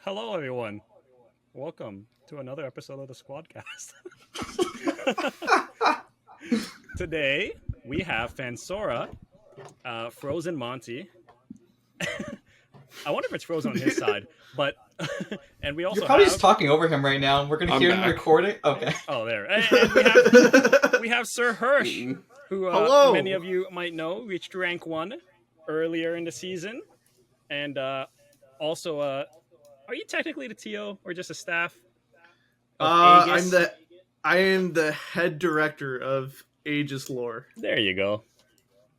Hello, everyone. Welcome to another episode of the Squadcast. Today, we have Phansora, Frozen Monte. I wonder if it's frozen on his side, but and we also You're probably have. just talking over him right now, and we're going to I'm hear him back. recording. Okay. Oh, there. And we have Sir Hersh, who Hello. many of you might know reached rank 1 earlier in the season, and also, are you technically the TO or just a staff? Of Aegis? I am the head director of Aegis lore. There you go.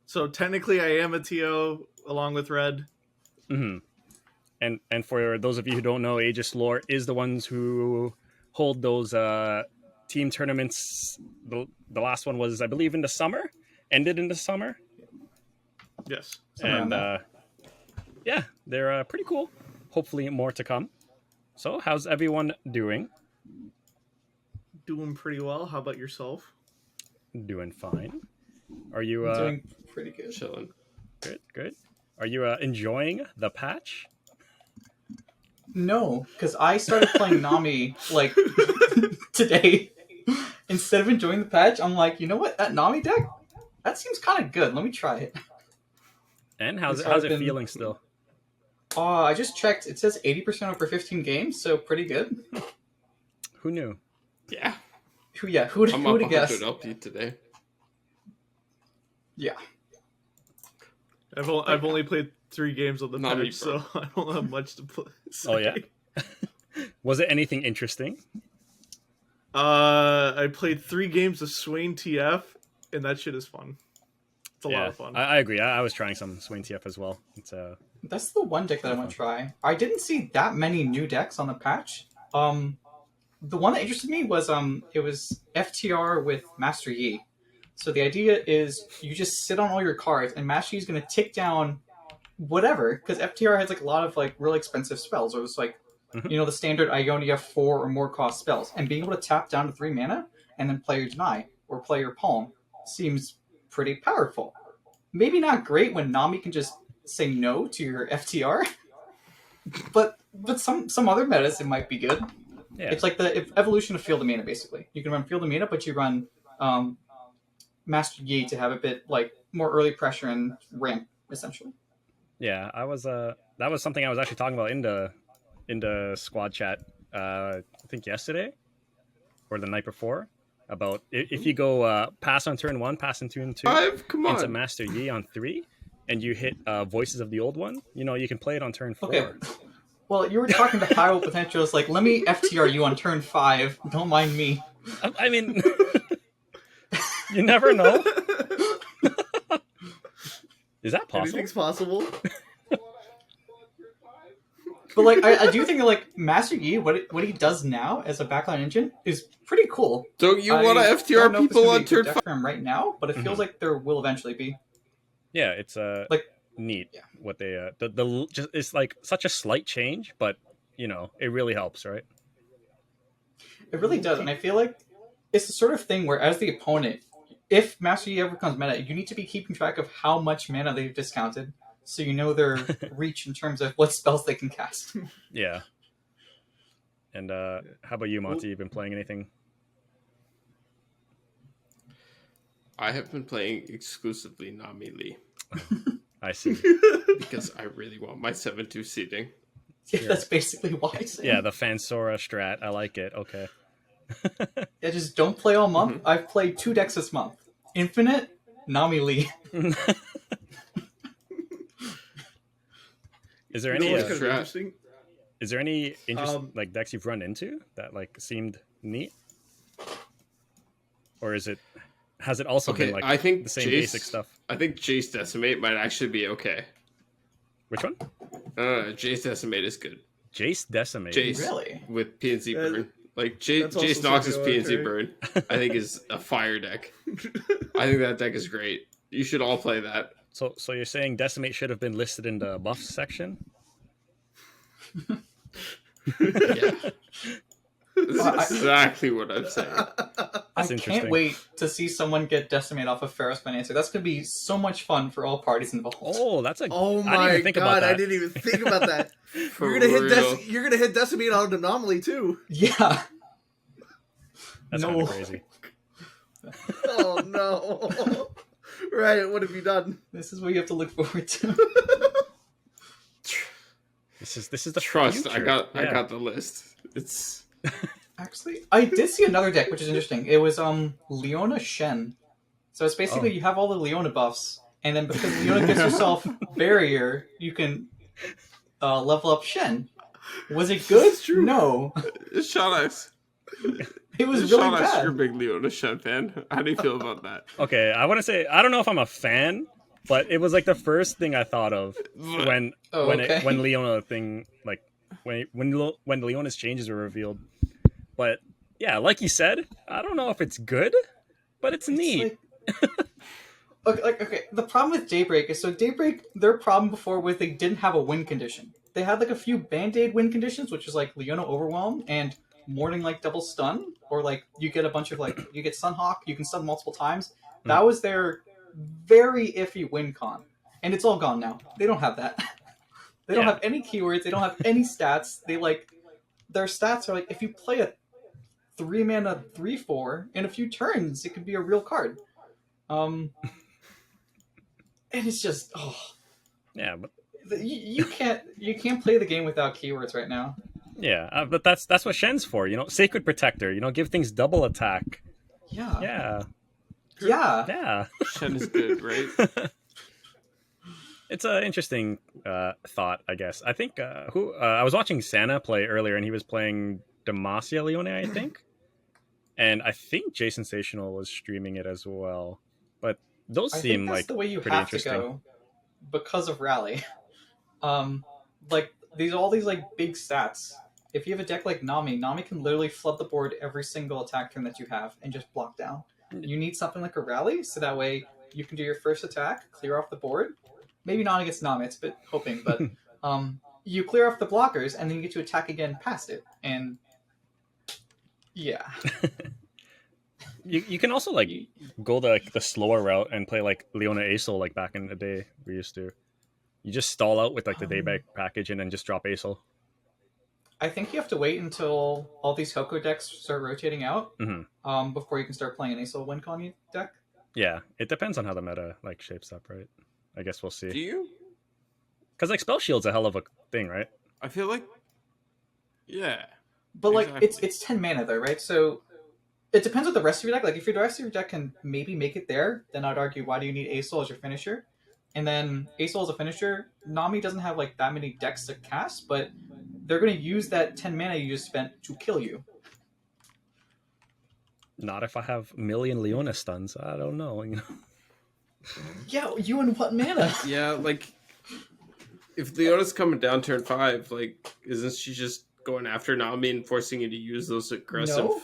So technically I am a TO along with Red. Mm-hmm. And for those of you who don't know, Aegis lore is the ones who hold those team tournaments. The last one was, I believe, in the summer. Ended in the summer. Yes. And yeah, they're pretty cool. Hopefully more to come. So how's everyone doing? Doing pretty well. How about yourself? Doing fine. Are you Doing pretty good. Chilling. good? Are you enjoying the patch? No, because I started playing Nami, like, today. Instead of enjoying the patch, I'm like, you know what? That Nami deck? That seems kind of good. Let me try it. And how's It's it been- feeling still? I just checked. It says 80% over 15 games, so pretty good. Who knew? Yeah. Who'd I'm up have guessed? 100 LP today. Yeah. I've only played 3 games on the Not me, patch, so I don't have much to play. Oh, yeah? Was it anything interesting? I played 3 games of Swain TF, and that shit is fun. It's a lot of fun. I agree. I was trying some Swain TF as well. It's That's the one deck that I want to try. I didn't see that many new decks on the patch. The one that interested me was it was FTR with Master Yi. So the idea is you just sit on all your cards, and Master Yi is going to tick down whatever, because FTR has like a lot of like really expensive spells, or it's like the standard Ionia 4 or more cost spells, and being able to tap down to 3 mana and then play your Deny or play your Palm seems pretty powerful. Maybe not great when Nami can just say no to your FTR, but some other metas it might be good. yeah. It's like the evolution of Field of Mana, basically. You can run Field of Mana, but you run Master Yi to have a bit like more early pressure and ramp, essentially. Yeah, I was that was something I was actually talking about in the squad chat I think yesterday or the night before about if you go pass on turn 1, pass on turn 2 Come into on. Master Yi on 3 and you hit Voices of the Old One, you can play it on turn 4. Okay. Well, you were talking to high roll potential. It's like, let me FTR you on turn 5. Don't mind me. I mean, you never know. Is that possible? Anything's possible. But like, I do think like Master Yi, what he does now as a backline engine is pretty cool. Don't you want to I FTR don't know if it's people gonna on be a good turn deck 5? for him right now, but it feels like there will eventually be. Yeah, it's Like- neat Yeah. what they the just it's like such a slight change, but it really helps, right? It really does, and I feel like it's the sort of thing where, as the opponent, if Master Yi ever becomes meta, you need to be keeping track of how much mana they've discounted, so you know their reach in terms of what spells they can cast. Yeah. And how about you, Monty? You've been playing anything? I have been playing exclusively Nami Lee I see. because I really want my 7-2 seeding. Yeah, that's basically why I say. Yeah, the Phansora strat. I like it. Okay. Yeah, just don't play all month. I've played 2 decks this month. Infinite, Nami Lee. Is there You know any what's Yeah. kind of interesting? is there any interesting like decks you've run into that like seemed neat? Or has it also Okay, been like I think the same Jace, basic stuff? I think Jace Decimate might actually be okay. Which one? Jace Decimate is good. Jace Decimate. Jace Really? with PNC Uh, Burn. Like Jace also Nox's something I PNC like, Burn, I think is a fire deck. I think that deck is great. You should all play that. So you're saying Decimate should have been listed in the buffs section? Yeah. That's exactly what I'm saying. I That's interesting. can't wait to see someone get decimated off of Pharaoh's Financier. That's going to be so much fun for all parties involved. Oh, that's a. Oh I didn't my even think about god, I that. didn't even think about that. For You're gonna real. hit Decimate on an anomaly too. Yeah. That's No. kind of crazy. Oh no. Right, what have you done? This is what you have to look forward to. This is the Trust. future. I Yeah. got the list. It's Actually, I did see another deck, which is interesting. It was Leona Shen. So it's basically Oh. you have all the Leona buffs, and then because Leona gives herself barrier, you can level up Shen. Was it good? It's true. No. Shadawx. It was really Shadawx, you're a bad. big Leona Shen fan. How do you feel about that? Okay, I want to say I don't know if I'm a fan, but it was like the first thing I thought of when Oh, when okay. when Leona thing like when Leona's changes were revealed. But yeah, like you said, I don't know if it's good, but it's neat. Okay. The problem with Daybreak is Daybreak. Their problem before was they didn't have a win condition. They had like a few Band-Aid win conditions, which is like Leona Overwhelm and Morning like double stun, or like you get a bunch of like you get Sunhawk, you can stun multiple times. That was their very iffy win con, and it's all gone now. They don't have that. They don't Yeah. have any keywords. They don't have any stats. They like their stats are like if you play a 3-mana 3/4 in a few turns, it could be a real card. And it's just Yeah, but you can't play the game without keywords right now. yeah, but that's what Shen's for, Sacred Protector, give things double attack. Yeah. Yeah, Yeah. Shen is good, right? it's an interesting thought, I guess. I think I was watching Santa play earlier, and he was playing Demacia Leone, I think, and I think Jay Sensational was streaming it as well. But those I seem think that's like the way you pretty have to interesting. go because of Rally. Like all these like big stats. If you have a deck like Nami can literally flood the board every single attack turn that you have and just block down. You need something like a Rally, so that way you can do your first attack, clear off the board. Maybe not against Nami, it's a bit hoping, but you clear off the blockers and then you get to attack again past it. And yeah. You can also like go the slower route and play like Leona Acel like back in the day we used to. You just stall out with like the dayback package and then just drop Acel. I think you have to wait until all these Hoko decks start rotating out before you can start playing an Acel WinCon deck. Yeah, it depends on how the meta like shapes up, right? I guess we'll Do see. you? Because like Spell Shield's a hell of a thing, right? I feel like, yeah. But like Exactly. it's 10 mana though, right? So it depends on the rest of your deck. Like if your rest of your deck can maybe make it there, then I'd argue why do you need Acel as your finisher? And then Acel as a finisher, Nami doesn't have like that many decks to cast, but they're going to use that 10 mana you just spent to kill you. Not if I have a million Leona stuns. I don't know. Yeah, you and what mana? Yeah, like, if Leona's coming down turn 5, like, isn't she just going after Nami and forcing you to use those aggressive No.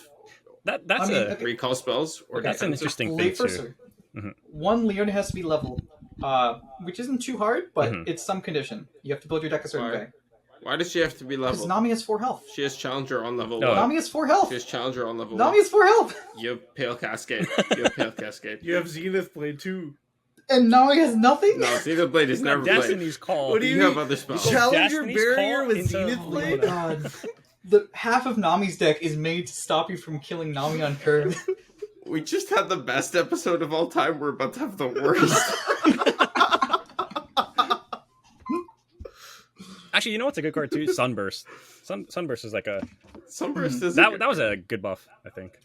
That's I mean, a okay. recall spells? Or that's an defensive? interesting thing Late too. first, Mhm. one Leona has to be leveled, which isn't too hard, but Mhm. it's some condition. You have to build your deck a certain Why? way. Why does she have to be Because leveled? Nami has 4 health. She has Challenger on level No. 1. Nami has 4 health. She has Challenger on level Nami 1. has 4 health. You have Pale Cascade. You have Pale Cascade. You have Zenith Blade too. And Nami has nothing? No, Zenith Blade is never played. Destiny's Call. What do You you have mean? other spells. Challenger Destiny's barrier Call with into Zenith Oh my Blade? god. The half of Nami's deck is made to stop you from killing Nami on curve. We just had the best episode of all time. We're about to have the worst. Actually, you know what's a good card too? Sunburst. Sunburst is like a Sunburst is that was a good buff, I think.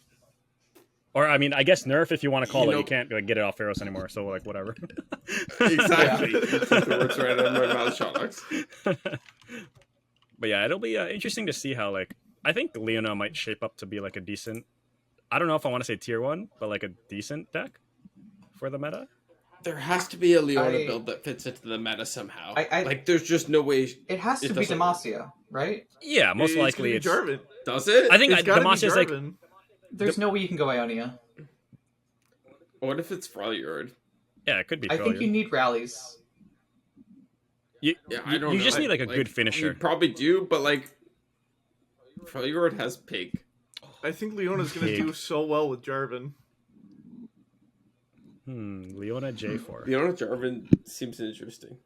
Or I mean, I guess nerf if you want to call it. You can't like, get it off Pharaohs anymore, so like whatever. exactly. You took the words right out of my mouth, Shadawx. But yeah, it'll be interesting to see how like I think Leona might shape up to be like a decent. I don't know if I want to say tier 1, but like a decent deck for the meta. There has to be a Leona I- build that fits into the meta somehow. I- like, there's just no way. It has to It be doesn't- Demacia, right? Yeah, most It's gonna likely be it's. Jarvan. Does it? I think It's gotta be Demacia's like Jarvan. There's no way you can go Ionia. What if it's Freljord? yeah, it could be. I think Freljord. you need rallies. You, Yeah, you- I don't you know. just need like a Like, good finisher. You probably do, but like, Freljord has Pig. I think Leona's gonna do so well with Jarvan. Leona J4. Leona Jarvan seems interesting.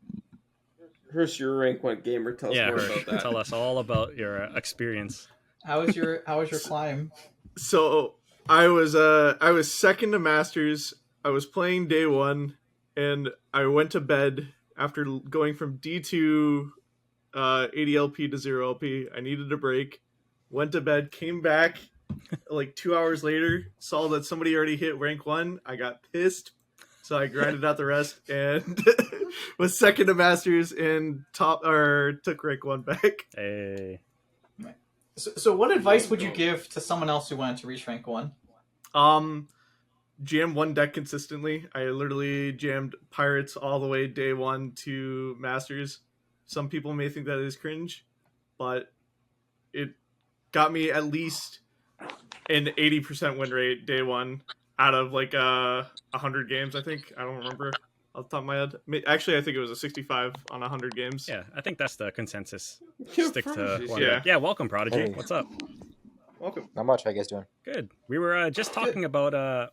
Hersh, you're a rank 1 gamer. Tell us Yeah, more Hersh, about that. tell us all about your experience. How was your climb? So I was second to Masters. I was playing day 1, and I went to bed after going from D2 80 LP to 0 LP. I needed a break. Went to bed, came back like 2 hours later, saw that somebody already hit rank 1. I got pissed, so I grinded out the rest and was second to Masters and took rank 1 back. Hey. So what advice would you give to someone else who wanted to reach rank 1? Jam one deck consistently. I literally jammed Pirates all the way day 1 to Masters. Some people may think that is cringe, but it got me at least an 80% win rate day 1 out of like 100 games, I think. I don't remember off the top of my head. Actually, I think it was a 65 on 100 games. Yeah, I think that's the consensus. Yeah, Stick to Prodigy. one. Yeah. Yeah, welcome, Prodigy. Hey. What's up? Welcome. Not much. How you guys doing? Good. We were just talking about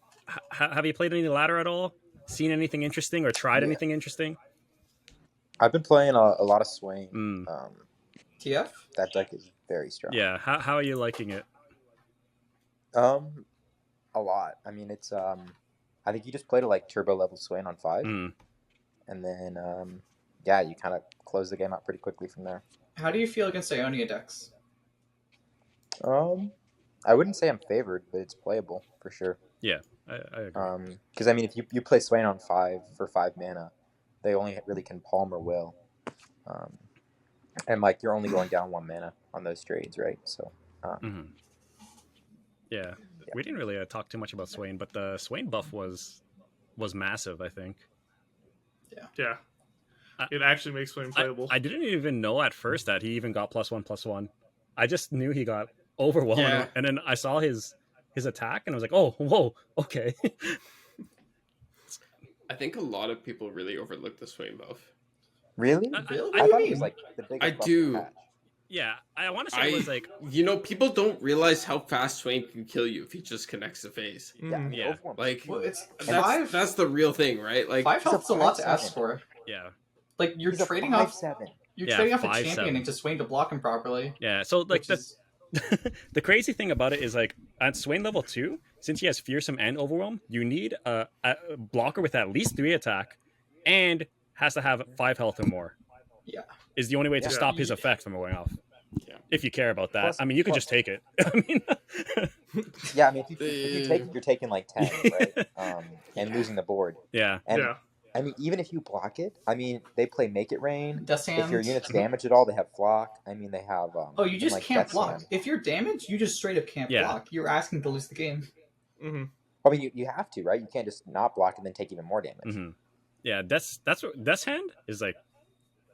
have you played any ladder at all? Seen anything interesting or tried anything interesting? I've been playing a lot of Swain. TF? That deck is very strong. Yeah, how are you liking it? A lot. I mean, it's I think you just played a like turbo level Swain on 5, and then yeah, you kind of close the game out pretty quickly from there. How do you feel against Ionia decks? I wouldn't say I'm favored, but it's playable for sure. Yeah, I agree. Because I mean, if you play Swain on 5 for 5 mana, they only really can palm or will, and like you're only going down 1 mana on those trades, right? So. Yeah, we didn't really talk too much about Swain, but the Swain buff was massive, I think. Yeah. It actually makes Swain playable. I didn't even know at first that he even got +1/+1. I just knew he got overwhelmed, Yeah. and then I saw his attack, and I was like, oh, whoa, okay. I think a lot of people really overlook the Swain buff. Really? Really? I thought it was like the biggest. I buff do. in the patch. Yeah, I want to say it was like, People don't realize how fast Swain can kill you if he just connects the phase. Yeah, I mean, Yeah. Overwhelm- Like, Well, it's that's 5 the real thing, right? Like, health's a lot to ask 5/7. for. yeah, Like you're He's a trading off 5/7. you're Yeah, trading off a 5/7. champion into Swain to block him properly. yeah. So like Which the is, the crazy thing about it is like at Swain level 2, since he has Fearsome and Overwhelm, you need a blocker with at least 3 attack, and has to have 5 health or more. Yeah. Is the only way to Yeah. stop his effect from going off. Yeah. If you care about that, Plus- I mean, you could just take it. I mean, Yeah, I mean, if you take it, you're taking like 10, right? And losing the board. yeah, And Yeah. I mean, even if you block it, I mean, they play Make It Rain. Dust If your Hand. unit's damaged at all, they have Flock. I mean, they have. Oh, you and, just like, can't Death block. Sand. If you're damaged, you just straight up can't Yeah. block. You're asking to lose the game. Mm-hmm. I mean, you have to, right? You can't just not block and then take even more damage. hmm yeah. That's what Death's Hand is like.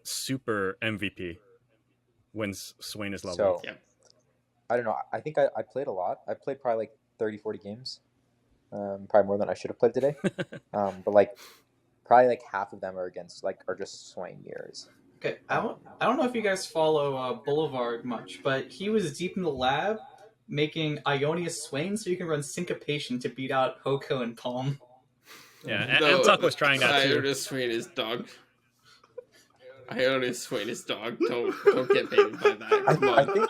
Super MVP when Swain is level. So, Yeah. I don't know. I think I played a lot. I played probably like 30, 40 games. Probably more than I should have played today. But like, probably like half of them are just Swain years. Okay, I don't know if you guys follow Boulevard much, but he was deep in the lab making Ionia Swain so you can run Syncopation to beat out Hoko and Palm. Yeah, and Tuck was trying that too. Iona Swain is dog. Iona Swain is dog. Don't get baited by that. Come I on. think.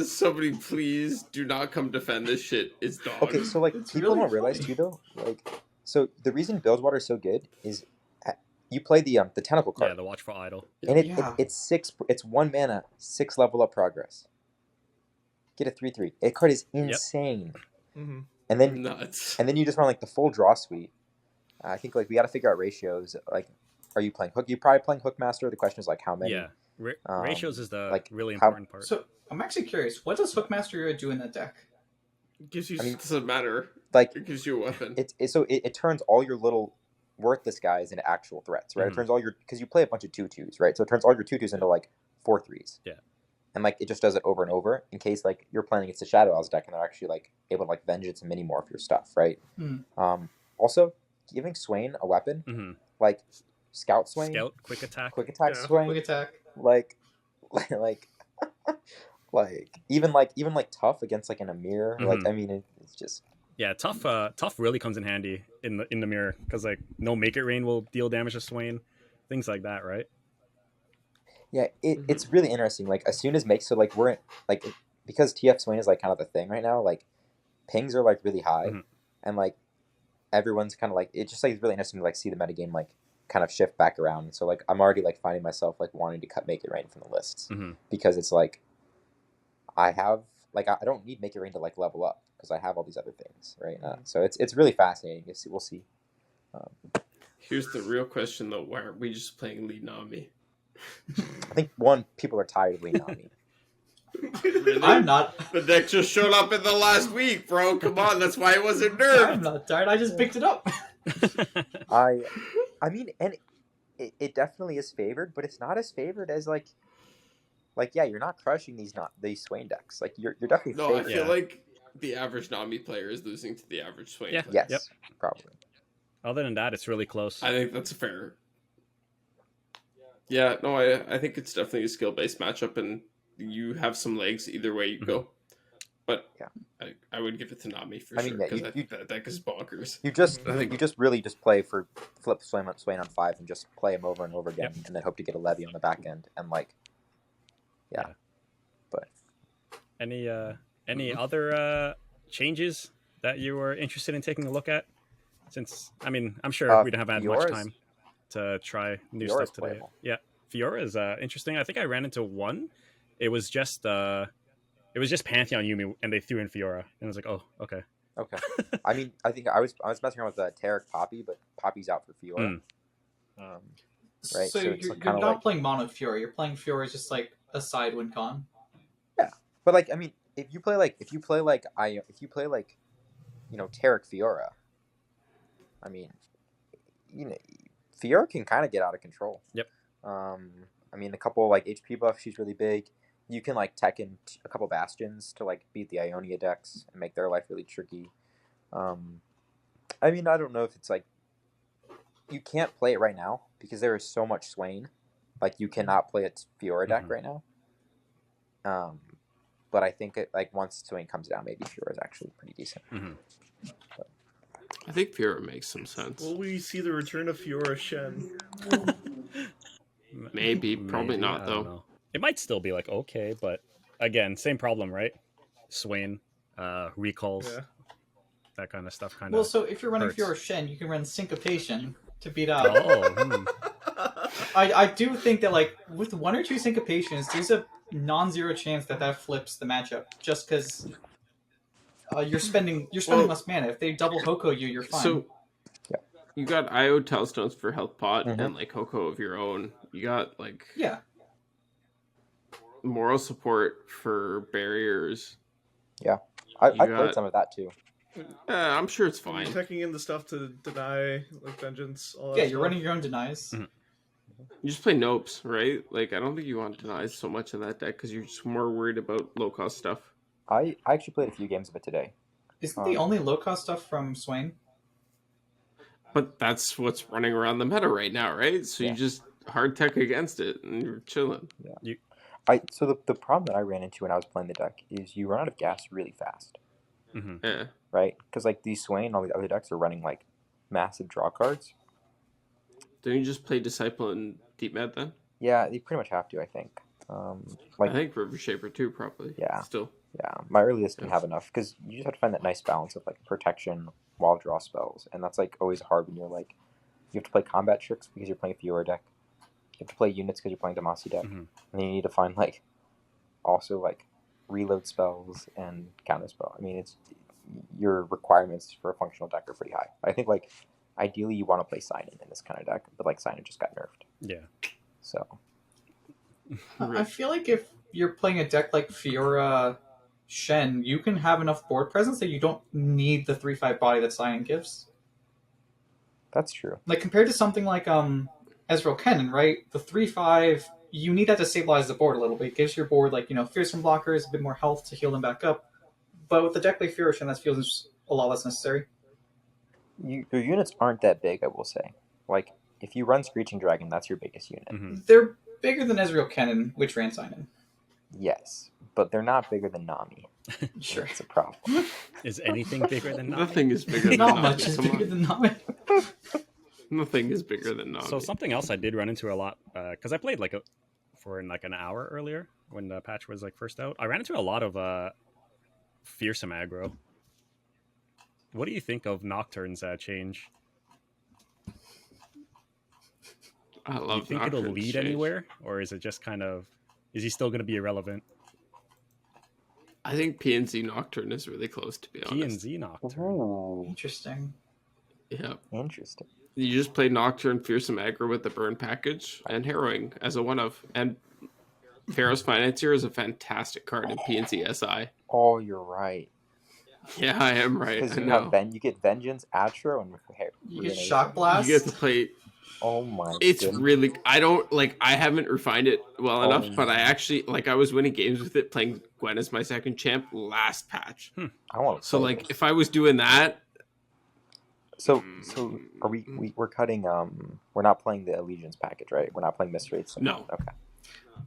Somebody please do not come defend this shit. It's dog. Okay, so like It's people really don't realize funny. too though. Like, so the reason Bilgewater is so good is you play the tentacle card. Yeah, the Watchful Idol. And Yeah. it's 1 mana, 6 level up progress. Get a 3/3. That card is insane. Mm-hmm. And then Nuts. you just run like the full draw suite. I think like we got to figure out ratios. Like, are you playing hook? You're probably playing Hookmaster. The question is like how many. Yeah, ratios is the like, really how- important part. So I'm actually curious, what does Hookmaster do in that deck? Gives you. I mean, It doesn't matter. Like It gives you a weapon. it turns all your little worthless guys into actual threats, right? Mhm. It turns all your because you play a bunch of 2/2s, right? So it turns all your 2/2s into like 4/3s. Yeah. And like it just does it over and over in case like you're playing against a Shadawx deck and they're actually like able to like vengeance and mini morph your stuff, right? Also, giving Swain a weapon hmm like Scout Swain, Scout, quick attack. Quick Attack Yeah. Swain, Quick attack. like Like even tough against like an Amir. Like Mhm. I mean, it's just Yeah, tough really comes in handy in the mirror because like no make it rain will deal damage to Swain, things like that, right? yeah. Mhm. It's really interesting. Like as soon as make so like we're in, like because TF Swain is like kind of the thing right now. Like pings are like really high, Mhm. and like everyone's kind of like it's just like it's really interesting to like see the metagame like kind of shift back around. So like I'm already like finding myself like wanting to cut make it rain from the lists Hmm. because it's like I have like I don't need make it rain to like level up because I have all these other things right. So it's really fascinating. We'll see. Um, Here's the real question though: why aren't we just playing Lead Nami? I think one people are tired of leaning on me. Really? I'm not. The deck just showed up in the last week, bro. Come on, that's why it wasn't I'm nerfed. not tired. I just picked it up. I mean, and it definitely is favored, but it's not as favored as like yeah, you're not crushing these Swain decks. Like you're definitely No, I favored. feel Yeah. like the average Nami player is losing to the average Swain Yeah. player. Yes, Yep. probably. Other than that, it's really close. I think that's fair. Yeah, no, I think it's definitely a skill based matchup, and you have some legs either way you go. But Yeah. I would give it to Nami for I mean, sure yeah, because you- I think that deck is bonkers. You just I think you just really just play for flip Swain on 5 and just play him over and over again, and then hope to get a levy on the back end and like yeah. But Any other changes that you were interested in taking a look at? Since I mean, I'm sure we don't have had much Fiora's- time to try new Fiora's stuff today. playable. Yeah, Fiora is interesting. I think I ran into one. It was just Pantheon Yumi, and they threw in Fiora, and I was like, oh, okay. Okay. I mean, I think I was messing around with Tarek Poppy, but Poppy's out for Fiora. Right, So, so it's you're kinda not like- playing Mono Fury. You're playing Fury as just like a side win con. But like, I mean, if you play like Tarek Fiora, I mean, Fiora can kind of get out of control. Yep. I mean, a couple like HP buffs, she's really big. You can like tech in a couple bastions to like beat the Ionia decks and make their life really tricky. I mean, I don't know if it's like you can't play it right now because there is so much Swain. Like you cannot play its Fiora deck right now. But I think like once Swain comes down, maybe Fiora is actually pretty decent. Mm-hmm. I think Fiora makes some sense. Will we see the return of Fiora Shen? Maybe, probably not, I though. don't know. It might still be like okay, but again, same problem, right? Swain, recalls, Yeah. that kind of stuff. Kind Well, of. so if you're running hurts. Fiora Shen, you can run Syncopation to beat out. Oh, I do think that like with one or two Syncopations, there's a non-zero chance that flips the matchup just because you're spending Well, less mana. If they double Hoko you, you're fine. So, Yeah. you got IO Telstones for health pot Mhm. and like Hoko of your own. You got like yeah, moral support for barriers. I You played got- some of that too. I'm sure it's You're fine. teching in the stuff to deny like vengeance. All that yeah, you're stuff. running your own denies. Mhm. You just play Nopes, right? Like, I don't think you want denies so much in that deck because you're just more worried about low cost stuff. I actually played a few games of it today. Isn't the only low cost stuff from Swain? But that's what's running around the meta right now, right? So Yeah. you just hard tech against it and you're chilling. So the problem that I ran into when I was playing the deck is you run out of gas really fast, hmm Yeah. right? Because like these Swain and all the other decks are running like massive draw cards. Don't you just play Disciple and Deep Med then? Yeah, you pretty much have to, I think. I think River Shaper too, probably. Yeah. Still. Yeah, my earliest didn't have enough because you just have to find that nice balance of like protection while draw spells, and that's like always hard when you're like you have to play combat tricks because you're playing a Fiora deck. You have to play units because you're playing Demacia deck, Mhm. and you need to find like also like reload spells and counter spell. I mean, it's your requirements for a functional deck are pretty high. I think like ideally you want to play Sign-In in this kind of deck, but like Sign-In just got nerfed, Yeah. so I feel like if you're playing a deck like Fiora Shen, you can have enough board presence that you don't need the 3/5 body that Cyan gives. that's true. Like compared to something like Ezreal Kennen, right? The 3/5, you need that to stabilize the board a little bit. It gives your board like fearsome blockers, a bit more health to heal them back up. But with the deck like Fiora Shen, that feels a lot less necessary. Your units aren't that big, I will say. Like if you run Screeching Dragon, that's your biggest unit. hmm They're bigger than Ezreal Kennen, which ran Cyan. Yes, but they're not bigger than Nami. Sure. That's a problem. Is anything bigger than Nami? Nothing is bigger than Not Nami. much is Come bigger on. than Nami. Nothing is bigger than Nami. So something else I did run into a lot because I played for an hour earlier when the patch was like first out. I ran into a lot of fearsome aggro. What do you think of Nocturne's change? I Do you love think it'll Nocturne's lead change. anywhere, or is it just kind of? Is he still going to be irrelevant? I think PNZ Nocturne is really close, to be honest. PNZ Nocturne. Ooh, Interesting. Yeah. interesting. You just play Nocturne, Fearsome Aggro with the burn package, and Harrowing as a one-of. And Pharaoh's Financier is a fantastic card in PNC SI. Oh, you're right. Yeah, I am right. Because I you know. have you get Vengeance, Atro, and You get Ruination. Shock Blast. You get to play. Oh my It's goodness. really. I don't like. I haven't refined it well Oh enough, but I my. actually like. I was winning games with it, playing Gwen as my second champ last patch. I want to So play like, this. if I was doing that, So are we're cutting we're not playing the Allegiance package, right? We're not playing Mystery Race. No. Okay.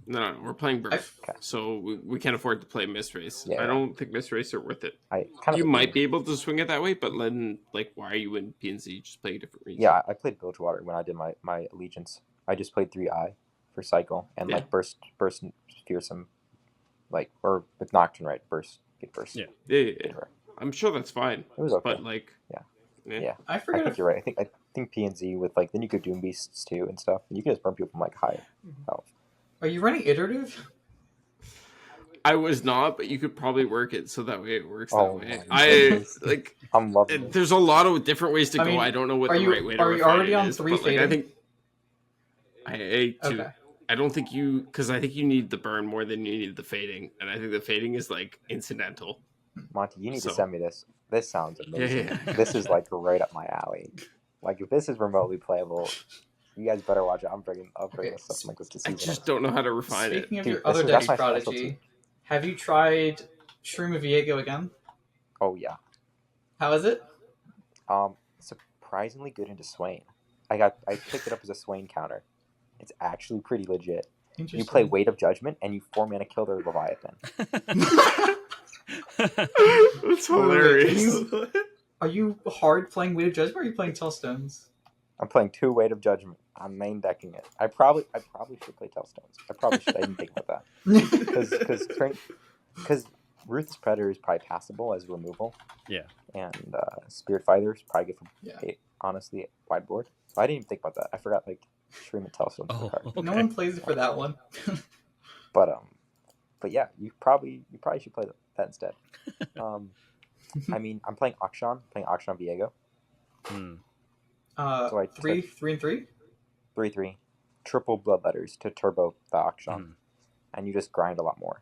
no, we're playing Burn. I- So we can't afford to play Miss Race. Yeah. I don't think Miss Race are worth it. I kind of You agree. might be able to swing it that way, but then like, why are you in PNC? Just play a different region. Yeah, I played Bilgewater when I did my Allegiance. I just played 3i for Cycle and Yeah. like burst Fearsome, like, or with Nocturne, right? Get burst. Yeah. Yeah. I'm sure that's fine. It was okay. But like, Yeah. I I forget think if you're right. I think PNZ with like then you could Doom Beasts too and stuff. And you can just burn people from like high health. Are you running iterative? I was not, but you could probably work it so that way it works Oh that way. my I goodness. like. I'm loving it. There's a lot of different ways to I go. mean, I don't know what are the you- right way to are you refine already it on is, 3 but, like, I fading? think two. Okay. I don't think you because I think you need the burn more than you need the fading, and I think the fading is like incidental. Monty, you need to So- send me this. This sounds amazing. Yeah. This is like right up my alley. Like if this is remotely playable, you guys better watch it. I'm bringing Okay, this stuff like this to I season. just don't know how to refine it. Speaking of Dude, your other that's deck, my Prodigy, specialty. have you tried Shroom of Viego again? Oh yeah. How is it? Surprisingly good into Swain. I picked it up as a Swain counter. It's actually pretty legit. You play Weight of Judgment and you 4-mana kill their Leviathan. It's hilarious. Are you hard playing Weight of Judgment or are you playing Tellstones? I'm playing 2 Weight of Judgment. I'm main decking it. I probably should play Tellstones. I probably should. I didn't think about that. Because Ruthless Predator is probably passable as removal. Yeah. And Spirit Fighter is probably good for Yeah. honestly wide board. So I didn't even think about that. I forgot like Shroom and Tellstones Oh, card. okay. No one plays it for that one. But yeah, you probably should play that instead. I mean, I'm playing Akshan Viego. Hmm. So I 3 and 3? 3/3, triple bloodletters to turbo the Akshan, Hmm. and you just grind a lot more.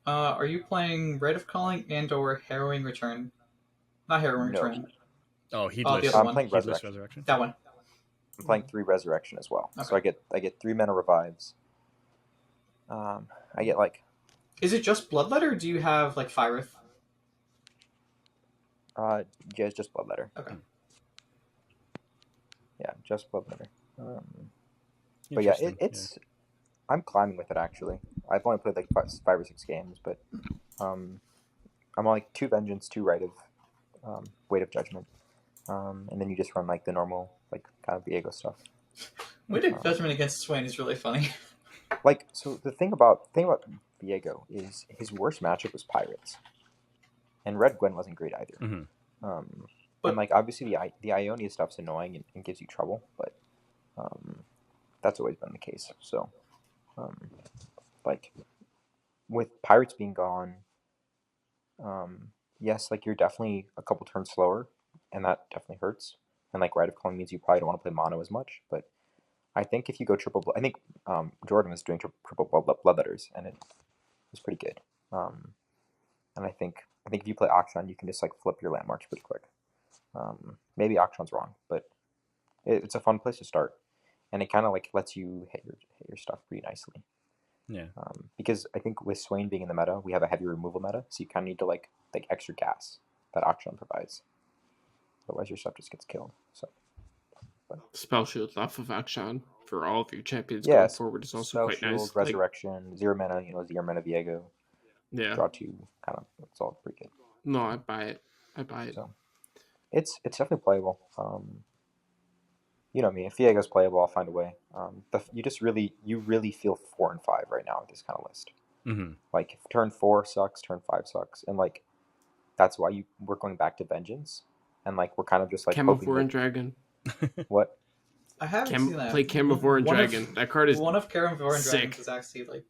Are you playing Rite of Calling and or Harrowing Return? Not Harrowing No. Return. Oh, the Heedless. other I'm one. playing Heedless Resurrection. Resurrection. That one. I'm playing 3 Resurrection as well. So I get 3 mana revives. I get like Is it just Bloodletter or do you have like Fireth? yeah, it's just bloodletter. Okay. Yeah, just bloodletter. But yeah, Interesting, it's I'm climbing with it actually. I've only played like 5 or 6 games, but I'm on like 2 Vengeance, 2 Rite of Weight of Judgment, and then you just run like the normal like kind of Viego stuff. Weight of Judgment against Swain is really funny. Like so, the thing about Viego is his worst matchup was Pirates, and Red Gwen wasn't great either. Mhm. But- And like obviously the Ionia stuff's annoying and gives you trouble, but that's always been the case. So like with Pirates being gone, yes, like you're definitely a couple turns slower, and that definitely hurts. And like Rite of Calling means you probably don't want to play mono as much, but I think if you go I think Jordan was doing triple bloodletters, and it was pretty good. And I think if you play Akshan, you can just like flip your landmarks pretty quick. Maybe Akshan's wrong, but it's a fun place to start, and it kind of like lets you hit your stuff pretty nicely. Yeah. Because I think with Swain being in the meta, we have a heavy removal meta, so you kind of need to like extra gas that Akshan provides. Otherwise, your stuff just gets killed. So Spell shields off of Akshan for all of your champions Yeah, going forward is also Spell quite Shield, nice. Like, Resurrection, 0 mana, 0 mana Viego, yeah, draw 2, kind of, it's all pretty good. no, I buy it. So, it's definitely playable. You know me, if Viego's playable, I'll find a way. You really feel 4 and 5 right now with this kind of list. Mm-hmm. Like, if turn 4 sucks, turn 5 sucks, and like, that's why we're going back to Vengeance, and like, we're kind of just like hoping Camivore and that, Dragon. what? I haven't seen that. Play Camivore and One of- Dragon. That card is One of Camivore and sick. Dragons is actually like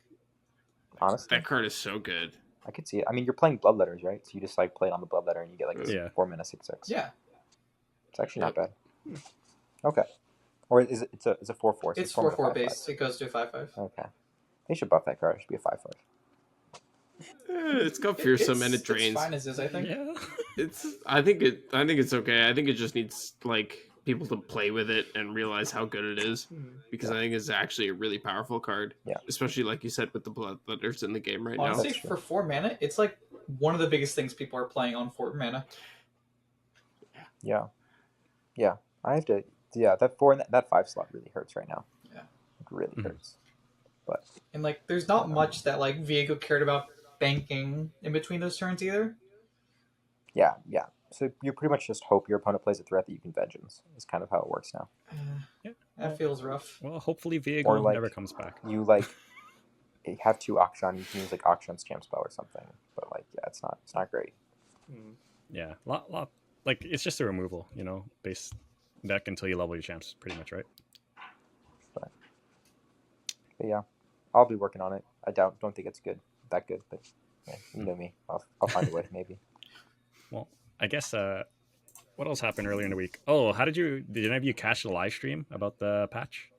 Honestly, that card is so good. I could see it. I mean, you're playing Bloodletters, right? So you just like play it on the Bloodletter, and you get like a Yeah. 4 mana 6/6. yeah. It's actually not bad. Okay. Or is it? It's a 4/4. So It's 4 4/4 mana 5/5. base. It goes to a 5/5. Okay. They should buff that card. It should be a 5/5. It's got fearsome and it It's drains. fine as is, I think. Yeah. I think it's okay. I think it just needs like people to play with it and realize how good it is, because I think it's actually a really powerful card. Yeah. Especially like you said with the Bloodletters in the game right Honestly, That's true. for 4 mana, it's like one of the biggest things people are playing on 4 mana. Yeah. Yeah. I have to. Yeah, that 5 slot really hurts right now. Yeah. It really Mhm. hurts. But And like, there's not much that like Viego cared about banking in between those turns either. yeah. So you pretty much just hope your opponent plays a threat that you can Vengeance. Is kind of how it works now. Yeah. That feels rough. Well, hopefully Viego Or, like, never comes back. You like have 2 Akshan. You can use like Akshan's Champ Spell or something. But like, yeah, it's not great. Yeah, lot. Like it's just a removal, base deck until you level your champs, pretty much, right? But yeah, I'll be working on it. I don't think it's that good, but yeah, you know me. I'll find a way maybe. Well, I guess what else happened earlier in the week? Oh, did any of you catch the live stream about the patch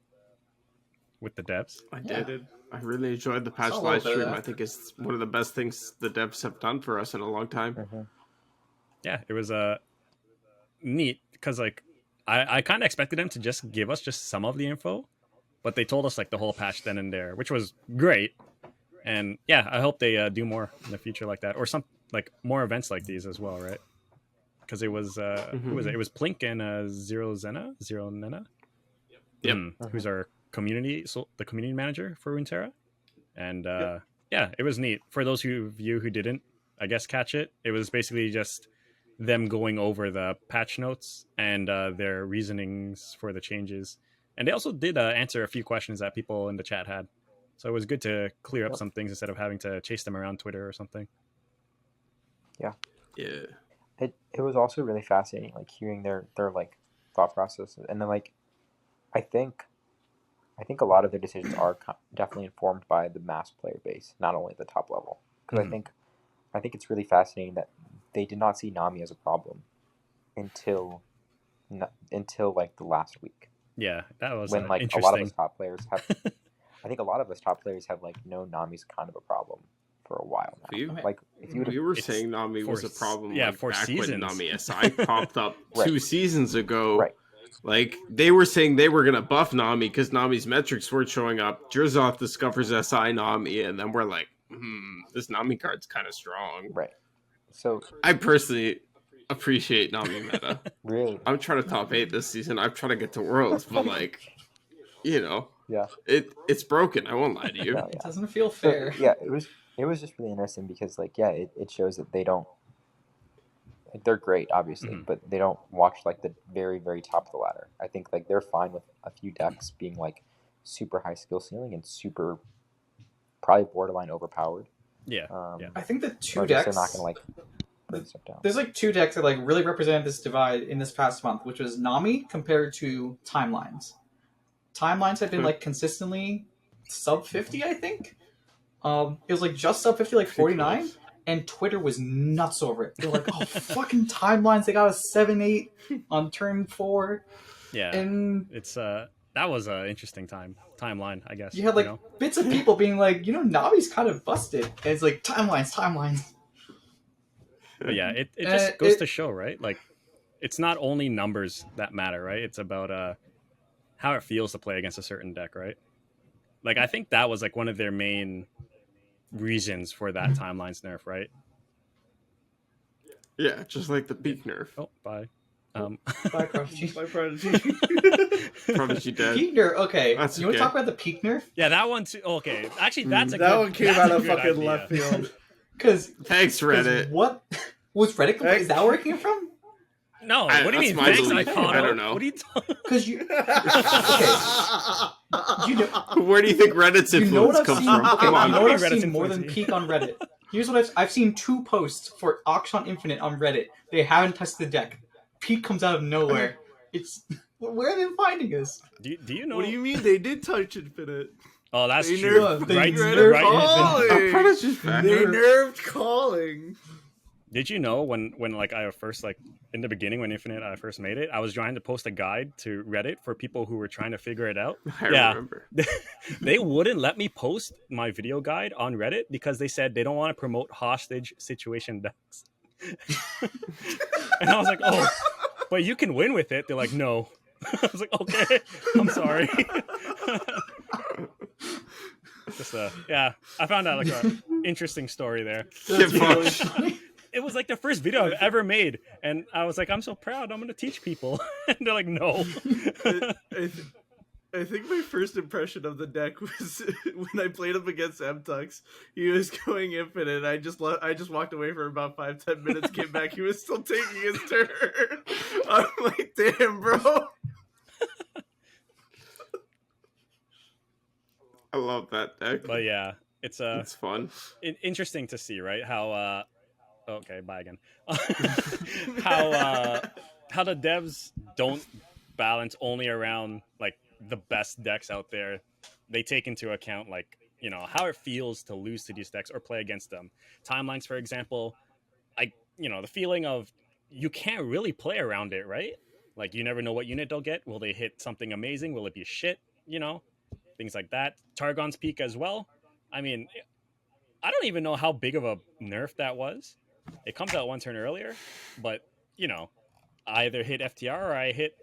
with the devs? I Yeah. did. I really enjoyed the patch Saw a little live bit of stream. that. I think it's one of the best things the devs have done for us in a long time. Mm-hmm. Yeah, it was neat because like I kind of expected them to just give us just some of the info, but they told us like the whole patch then and there, which was great. And yeah, I hope they do more in the future like that, or some like more events like these as well, right? Because it was who was it? It was Plink and Zero Nena, Yep. who's our the community manager for Runeterra, and yeah, it was neat. For those of you who didn't, I guess, catch it, it was basically just them going over the patch notes and their reasonings for the changes, and they also did answer a few questions that people in the chat had. So it was good to clear up some things instead of having to chase them around Twitter or something. Yeah. It was also really fascinating, like hearing their like thought process, and then like I think a lot of their decisions are definitely informed by the mass player base, not only the top level. Because I think it's really fascinating that they did not see Nami as a problem until like the last week, Yeah, that was when like a interesting. lot of us top players have. I think a lot of us top players have like known Nami's kind of a problem for a while now. We- Like if you would We have were It's saying Nami was a for- problem yeah, like, for back seasons. when Nami SI popped up Right. 2 seasons ago. Right. Like, they were saying they were going to buff Nami because Nami's metrics weren't showing up. Jerzoth discovers SI Nami, and then we're like, this Nami card's kind of strong. right. So I personally appreciate Nami meta. really, I'm trying to top 8 this season. I'm trying to get to Worlds, but like, yeah. it's broken. I won't lie to you. No, It yeah. doesn't feel So, fair. yeah, it was just really interesting because like it shows that they don't, like, they're great obviously, Mhm. but they don't watch like the very very top of the ladder. I think like they're fine with a few decks being like super high skill ceiling and super probably borderline overpowered. Yeah, Um, yeah. I think the or two just decks. they're not gonna like bring stuff down. There's like 2 decks that like really represented this divide in this past month, which was Nami compared to Timelines. Timelines have been like consistently sub 50, I think. It was like just sub 50, like 49, and Twitter was nuts over it. They're like, "Oh, fucking Timelines! They got a 7/8 on turn 4," Yeah, and it's that was an interesting timeline, I guess. you had like bits of people being like, Nami's kind of busted. And it's like timelines. But yeah, it Uh, just goes it- to show, right? Like, it's not only numbers that matter, right? It's about how it feels to play against a certain deck, right? Like, I think that was like one of their main reasons for that timelines nerf, right? Yeah, just like the peak nerf. Oh, bye. Bye, Prodigy. My Prodigy. Prodigy dead. Peak nerf. Okay, That's you want okay. to talk about the peak nerf? Yeah, that one too. Okay, actually, that's a That good, one came that's out a of good fucking idea. left field. Because Thanks, Reddit. what was Reddit? Is that where it came from? No, I- what do you that's mean? my Thanks, belief. Icano. I don't know. What are you talking? Because you you know Where do you think Reddit's you know what influence I've comes seen. from? Okay, Come you on. know what I've Reddit's seen more than influence. peak on Reddit. Here's what I've seen 2 posts for Auction Infinite on Reddit. They haven't touched the deck. Peak comes out of nowhere. It's where are they finding us? Do you know? What do you mean they did touch Infinite? Oh, that's They true. nerfed- they Right, nerfed right. calling. Prodigy's back. They nerfed calling. Did you know when like I first like in the beginning when Infinite I first made it, I was trying to post a guide to Reddit for people who were trying to figure it out. I Yeah. remember. They wouldn't let me post my video guide on Reddit because they said they don't want to promote hostage situation decks. And I was like, oh, but you can win with it. They're like, no. I was like, okay, I'm sorry. Just yeah, I found out like a interesting story there. Get really fucked. funny. It was like the first video I've ever made, and I was like, I'm so proud. I'm gonna teach people, and they're like, no. I think my first impression of the deck was when I played him against M-Tux. He was going Infinite. I just walked away for about 5-10 minutes. Came back. He was still taking his turn. I'm like, damn, bro. I love that deck. But yeah, it's It's fun. interesting to see, right? How okay, bye again. How the devs don't balance only around like the best decks out there. They take into account like, you know, how it feels to lose to these decks or play against them. Timelines, for example, the feeling of you can't really play around it, right? Like you never know what unit they'll get. Will they hit something amazing? Will it be shit? You know, things like that. Targon's Peak as well. I mean, I don't even know how big of a nerf that was. It comes out one turn earlier, but you know, I either hit FTR or I hit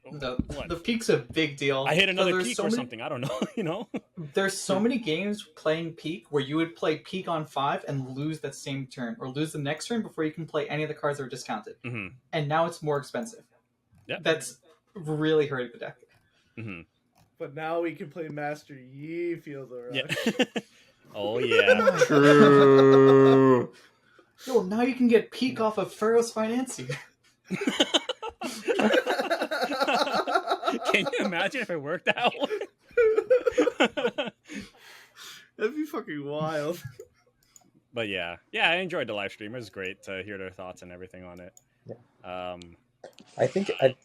The peak's a big deal. I hit another There's peak so or many- something. I don't know. You know, There's so many games playing peak where you would play peak on 5 and lose that same turn, or lose the next turn before you can play any of the cards that are discounted. hmm And now it's more expensive. Yep. That's really hurting the deck. hmm But now we can play Master Yi Field of Rush. yeah. Oh yeah. True. Yo, now you can get peak off of Pharaoh's financing. Can you imagine if it worked out? That'd be fucking wild. But yeah, I enjoyed the live stream. It was great to hear their thoughts and everything on it. Yeah. I think I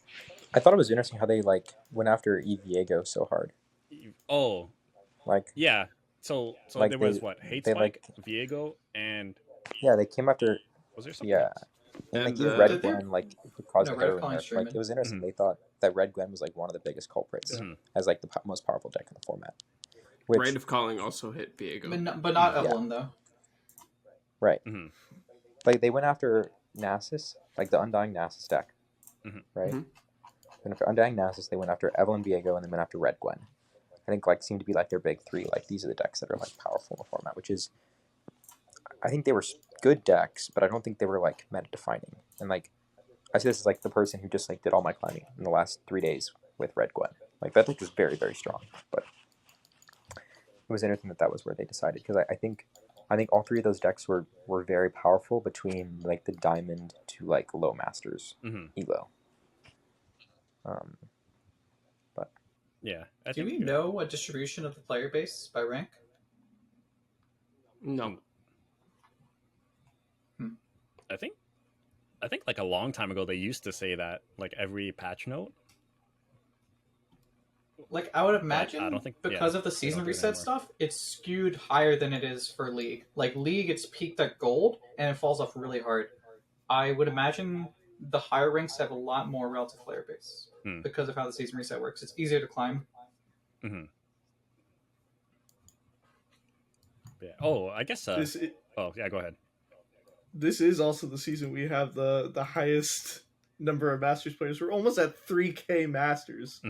thought it was interesting how they like went after Eviego so hard. Oh Like yeah. So Like there was they- what Hate they, Spike, like- Viego, and yeah, they came after was there something? yeah. else? And like And, even uh, Red Did they- Gwen, like caused No, like Red a Gwen nerf. streaming. Like it was interesting. Mhm. They thought that Red Gwen was like one of the biggest culprits Mhm. as like the most powerful deck in the format. Which Rite of Calling also hit Viego. But not Yeah. Evelyn, though. right, Mhm. like they went after Nasus, like the Undying Nasus deck, Mhm. right? Mhm. And for Undying Nasus, they went after Evelyn Viego and then went after Red Gwen. I think like seemed to be like their big three. Like these are the decks that are like powerful in the format, which is, I think they were good decks, but I don't think they were like meta defining. And like I see this as like the person who just like did all my climbing in the last 3 days with Red Gwen. Like that deck was very, very strong, but it was interesting that was where they decided, because I think all three of those decks were very powerful between like the diamond to like low masters Mhm. elo. Yeah. Do we know a distribution of the player base by rank? No. I think like a long time ago they used to say that like every patch note. Like, I would imagine I don't think- because yeah, of the they season don't do it reset anymore. stuff, it's skewed higher than it is for League. Like, League, it's peaked at gold, and it falls off really hard. I would imagine the higher ranks have a lot more relative player base Hmm. because of how the season reset works. It's easier to climb. Yeah. Oh, I guess. This Oh yeah, go ahead. this is also the season we have the highest number of Masters players. We're almost at 3K Masters.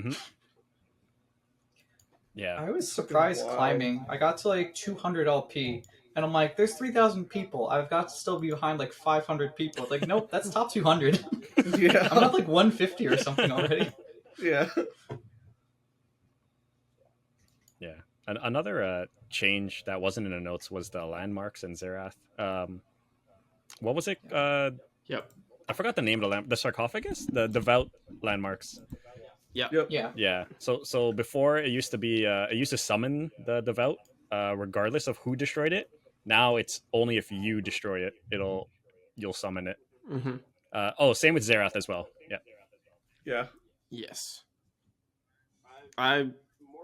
Yeah. I was surprised Wow. climbing. I got to like 200 LP, And I'm like, there's 3,000 people. I've got to still be behind like 500 people. It's like, nope, that's top 200. Yeah. I'm at like 150 or something already. Yeah. Yeah. Another change that wasn't in the notes was the landmarks in Xerath. What was it? Yep. I forgot the name of the sarcophagus? The devout landmarks. Yep. Yeah. Yeah. So before it used to be it used to summon the devout regardless of who destroyed it. Now it's only if you destroy it, you'll summon it. Mm-hmm. Same with Xerath as well. Yeah. Yeah. Yes. I'm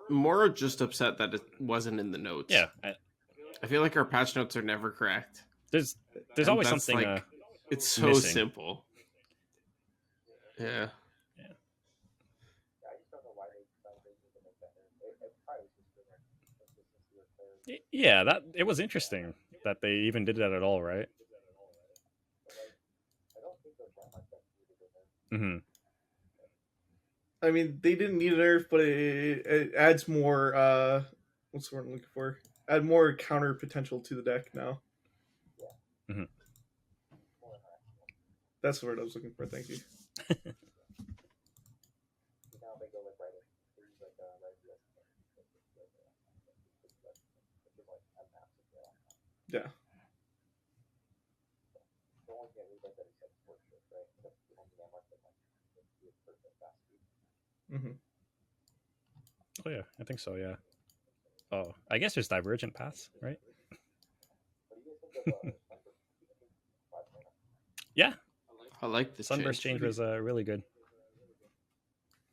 more just upset that it wasn't in the notes. Yeah. I feel like our patch notes are never correct. There's And always that's, something like, it's so missing. simple. Yeah. Yeah, that it was interesting that they even did that at all, right? Mm-hmm. I mean, they didn't need a nerf, but it adds more. What's the word I'm looking for? Add more counter potential to the deck now. Mhm. That's the word I was looking for. Thank you. Yeah. Mm-hmm. Oh yeah, I think so. Yeah. Oh, I guess there's divergent paths, right? Yeah, I like the Sunburst change was really good.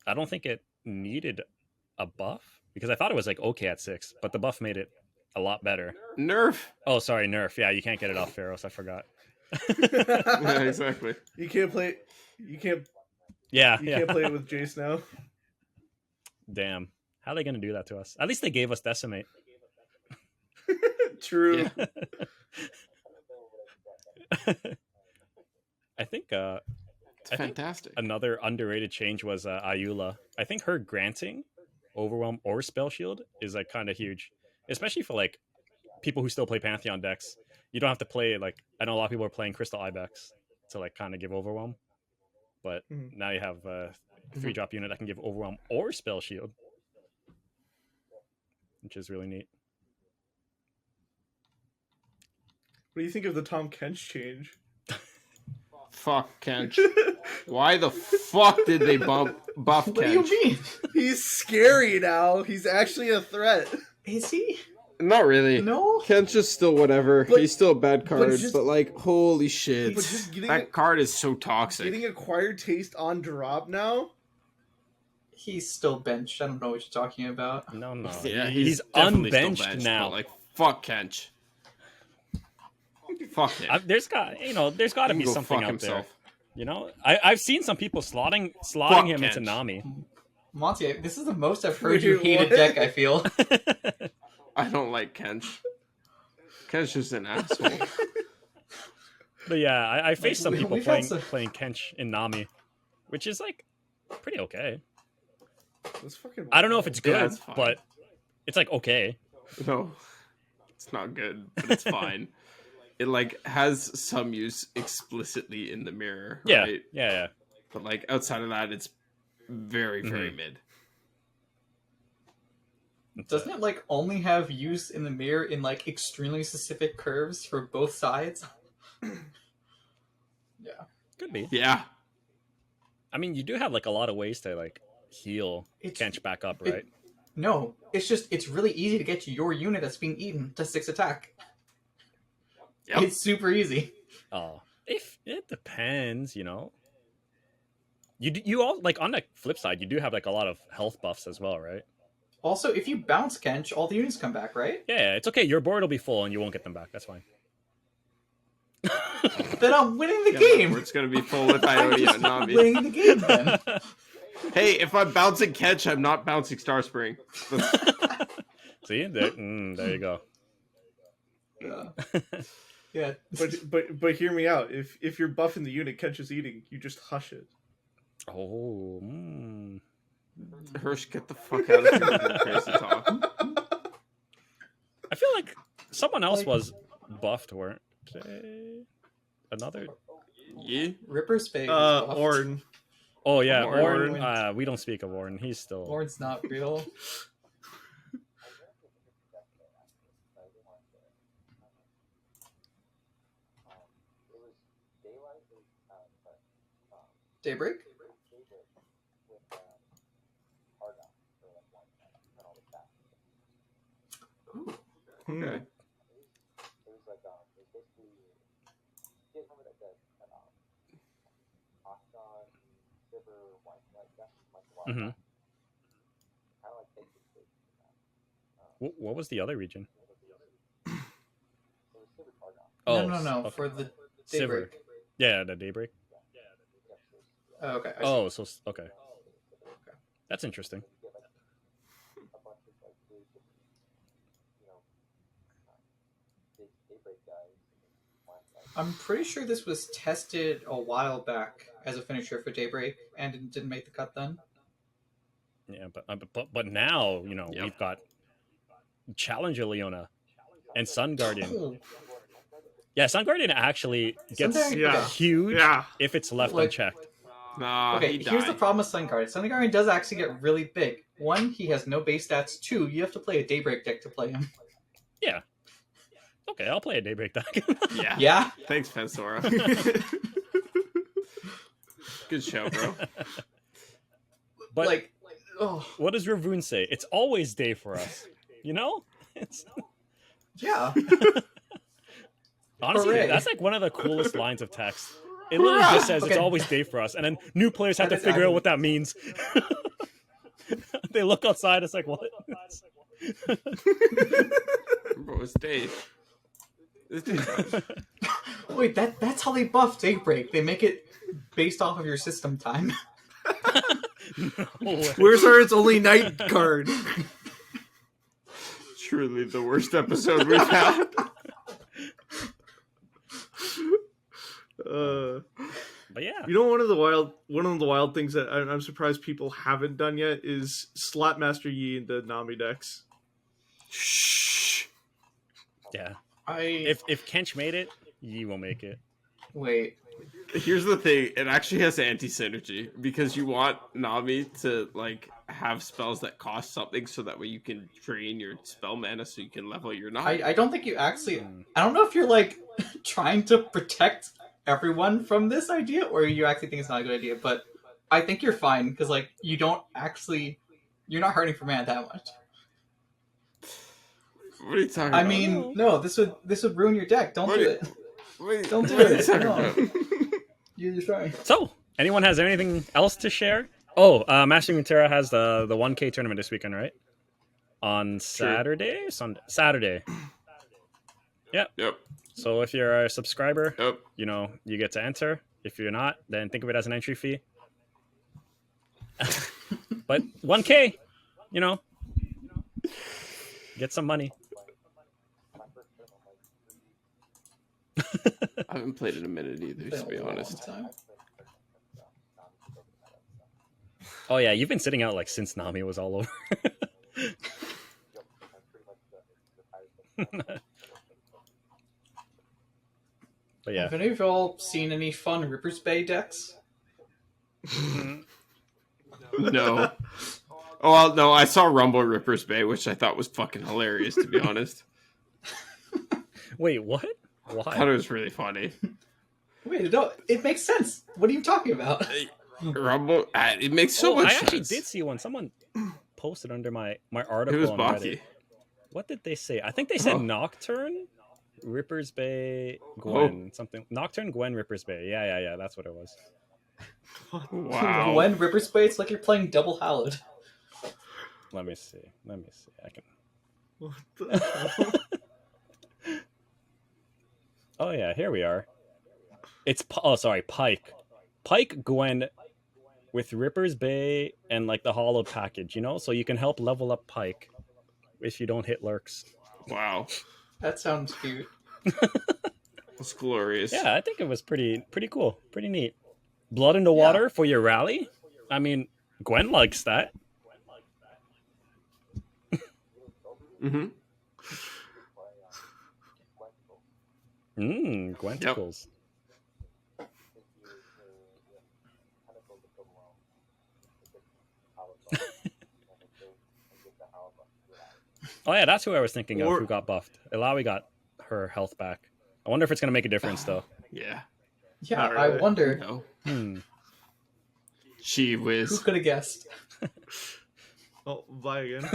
I don't think it needed a buff because I thought it was like okay at 6, but the buff made it a lot better. Nerf. Oh, sorry, nerf. Yeah, you can't get it off Pharaohs. I forgot. Yeah, exactly. You can't play. You can't. Yeah, You yeah. can't play it with Jace now. Damn, how are they gonna do that to us? At least they gave us decimate. True. Yeah. I think It's I think fantastic. another underrated change was Ayula. I think her granting overwhelm or spell shield is like kind of huge, especially for like people who still play Pantheon decks. You don't have to play like I know a lot of people are playing Crystal Ibex to like kind of give overwhelm, but Mhm. now you have a 3-drop unit that can give overwhelm or spell shield, which is really neat. What do you think of the Tom Kench change? Fuck Kench. Why the fuck did they buff What do you Kench? mean? He's scary now. He's actually a threat. Is he? Not really. No? Kench is still whatever. But- He's still a bad card, but, just- like, holy shit. But just getting That card is so toxic. Getting acquired taste on drop now. He's still benched. I don't know what you're talking about. No, Yeah, he's definitely still unbenched benched, now. but, like, fuck Kench. Fuck him. There's got to He be can go something fuck out himself. there. You know, I've seen some people slotting Fuck him into Kench. Nami. Monte, this is the most I've heard you Wait, hate a what? deck, I feel. I don't like Kench. Kench is an asshole. But yeah, I faced some people we've had playing Kench in Nami, which is like pretty okay. That's fucking. I don't know if it's Yeah, good, it's fine. but it's like okay. No, it's not good, but it's fine. It like has some use explicitly in the mirror, Yeah, right? yeah. But like outside of that, it's very, very mid. Doesn't it like only have use in the mirror in like extremely specific curves for both sides? Yeah. Could be. Yeah, I mean, you do have like a lot of ways to like heal It's- Kench back up, it- right? No, it's really easy to get your unit that's being eaten to 6 attack. Yep. It's super easy. Oh, if it depends, you know. You all like on the flip side, you do have like a lot of health buffs as well, right? Also, if you bounce Kench, all the units come back, right? Yeah, it's okay. Your board will be full and you won't get them back. That's fine. Then I'm winning the yeah, game. it's gonna be full with I'm Iota just and Nami. winning the game then. Hey, if I'm bouncing Kench, I'm not bouncing Star Spring. See, there you go. Yeah. Yeah. But hear me out. If you're buffing the unit Kench is eating, you just hush it. Oh, Hersh, get the fuck out of here with your crazy talk. I feel like someone else Like- was buffed, weren't they? Another. Yeah. Ripper's Bay was buffed. Orn. Oh yeah, Orn. Orn. We don't speak of Orn. He's still. Orn's not real. Daybreak? Ooh. Okay. Mm-hmm. What was the other region? No. okay. For the Sivir. Daybreak. Yeah, the Daybreak. Oh, okay. I see. Oh, so okay. That's interesting. I'm pretty sure this was tested a while back as a finisher for Daybreak, and it didn't make the cut then. Yeah, but now Yep. we've got Challenger Leona and Sun Guardian. Oh, Yeah, Sun Guardian actually gets Sun Guardian- okay. huge Yeah. if it's left Like- unchecked. Nah, Okay, he here's the died. problem with Sun Guardian. Sun Guardian does actually get really big. One, he has no base stats. Two, you have to play a Daybreak deck to play him. Okay, I'll play a Daybreak deck. Yeah. Yeah? Thanks, Phansora. Good show, bro. But like, oh, what does Ravoon say? It's always day for us. You know? It's, yeah. honestly, Hooray. that's like one of the coolest lines of text. It literally just says it's Okay. always day for us, and then new players have That to is figure out accurate. what that means. They look outside, it's like, what? Bro, it's Dave. It's Dave. Wait, that's how they buff Daybreak. They make it based off of your system time. No way. Where's our It's Only Night card? Truly the worst episode we've had. But yeah. You know, one of the wild things that I'm surprised people haven't done yet is slot Master Yi into Nami decks. Shh. Yeah. I If Kench made it, Yi will make it. wait. Here's the thing, it actually has anti-synergy because you want Nami to like have spells that cost something so that way you can drain your spell mana so you can level your Nami. I don't think you actually. I don't know if you're like trying to protect everyone from this idea, or you actually think it's not a good idea. But I think you're fine because like you don't actually, you're not hurting for mana that much. What are you talking I about? mean, no, this would ruin your deck. Don't What do are- it. Wait, don't do what are you it. talking No. about? You're trying. So, anyone has anything else to share? Oh, Master Runeterra has the 1K tournament this weekend, right? On Saturday? Saturday. Yep. Yep. So if you're a subscriber, Yep. you get to enter. If you're not, then think of it as an entry fee. But 1K, get some money. I haven't played in a minute either, to be honest. Oh yeah, you've been sitting out like since Nami was all over. But yeah. Have any of y'all seen any fun Ripper's Bay decks? No. Oh, well, no, I saw Rumble Ripper's Bay, which I thought was fucking hilarious, to be honest. Wait, what? I Why? thought it was really funny. Wait, no, it makes sense. What are you talking about? Rumble, it makes so much I actually sense. did see one. Someone posted under my It article was on Baki. Reddit. What did they say? I think they said Oh. Nocturne, Ripper's Bay, Gwen, something. Nocturne, Gwen, Ripper's Bay. Yeah. That's what it was. Wow. When Ripper's Bay, it's like you're playing double Hallowed. Let me see. I can. What the hell? Oh yeah, here we are. It's Pike. Pike Gwen with Ripper's Bay and like the hollow package, so you can help level up Pike if you don't hit lurks. Wow. That sounds cute. That's glorious. Yeah, I think it was pretty cool, pretty neat. Blood in the water for your rally. I mean, Gwen likes that. Mm-hmm. Gwenticles. Oh yeah, that's who I was thinking of who got buffed. Ilawi got her health back. I wonder if it's gonna make a difference though. Yeah. Yeah, Not I really. wonder No. Hmm. Gee who whiz. could have guessed. Oh, bye again.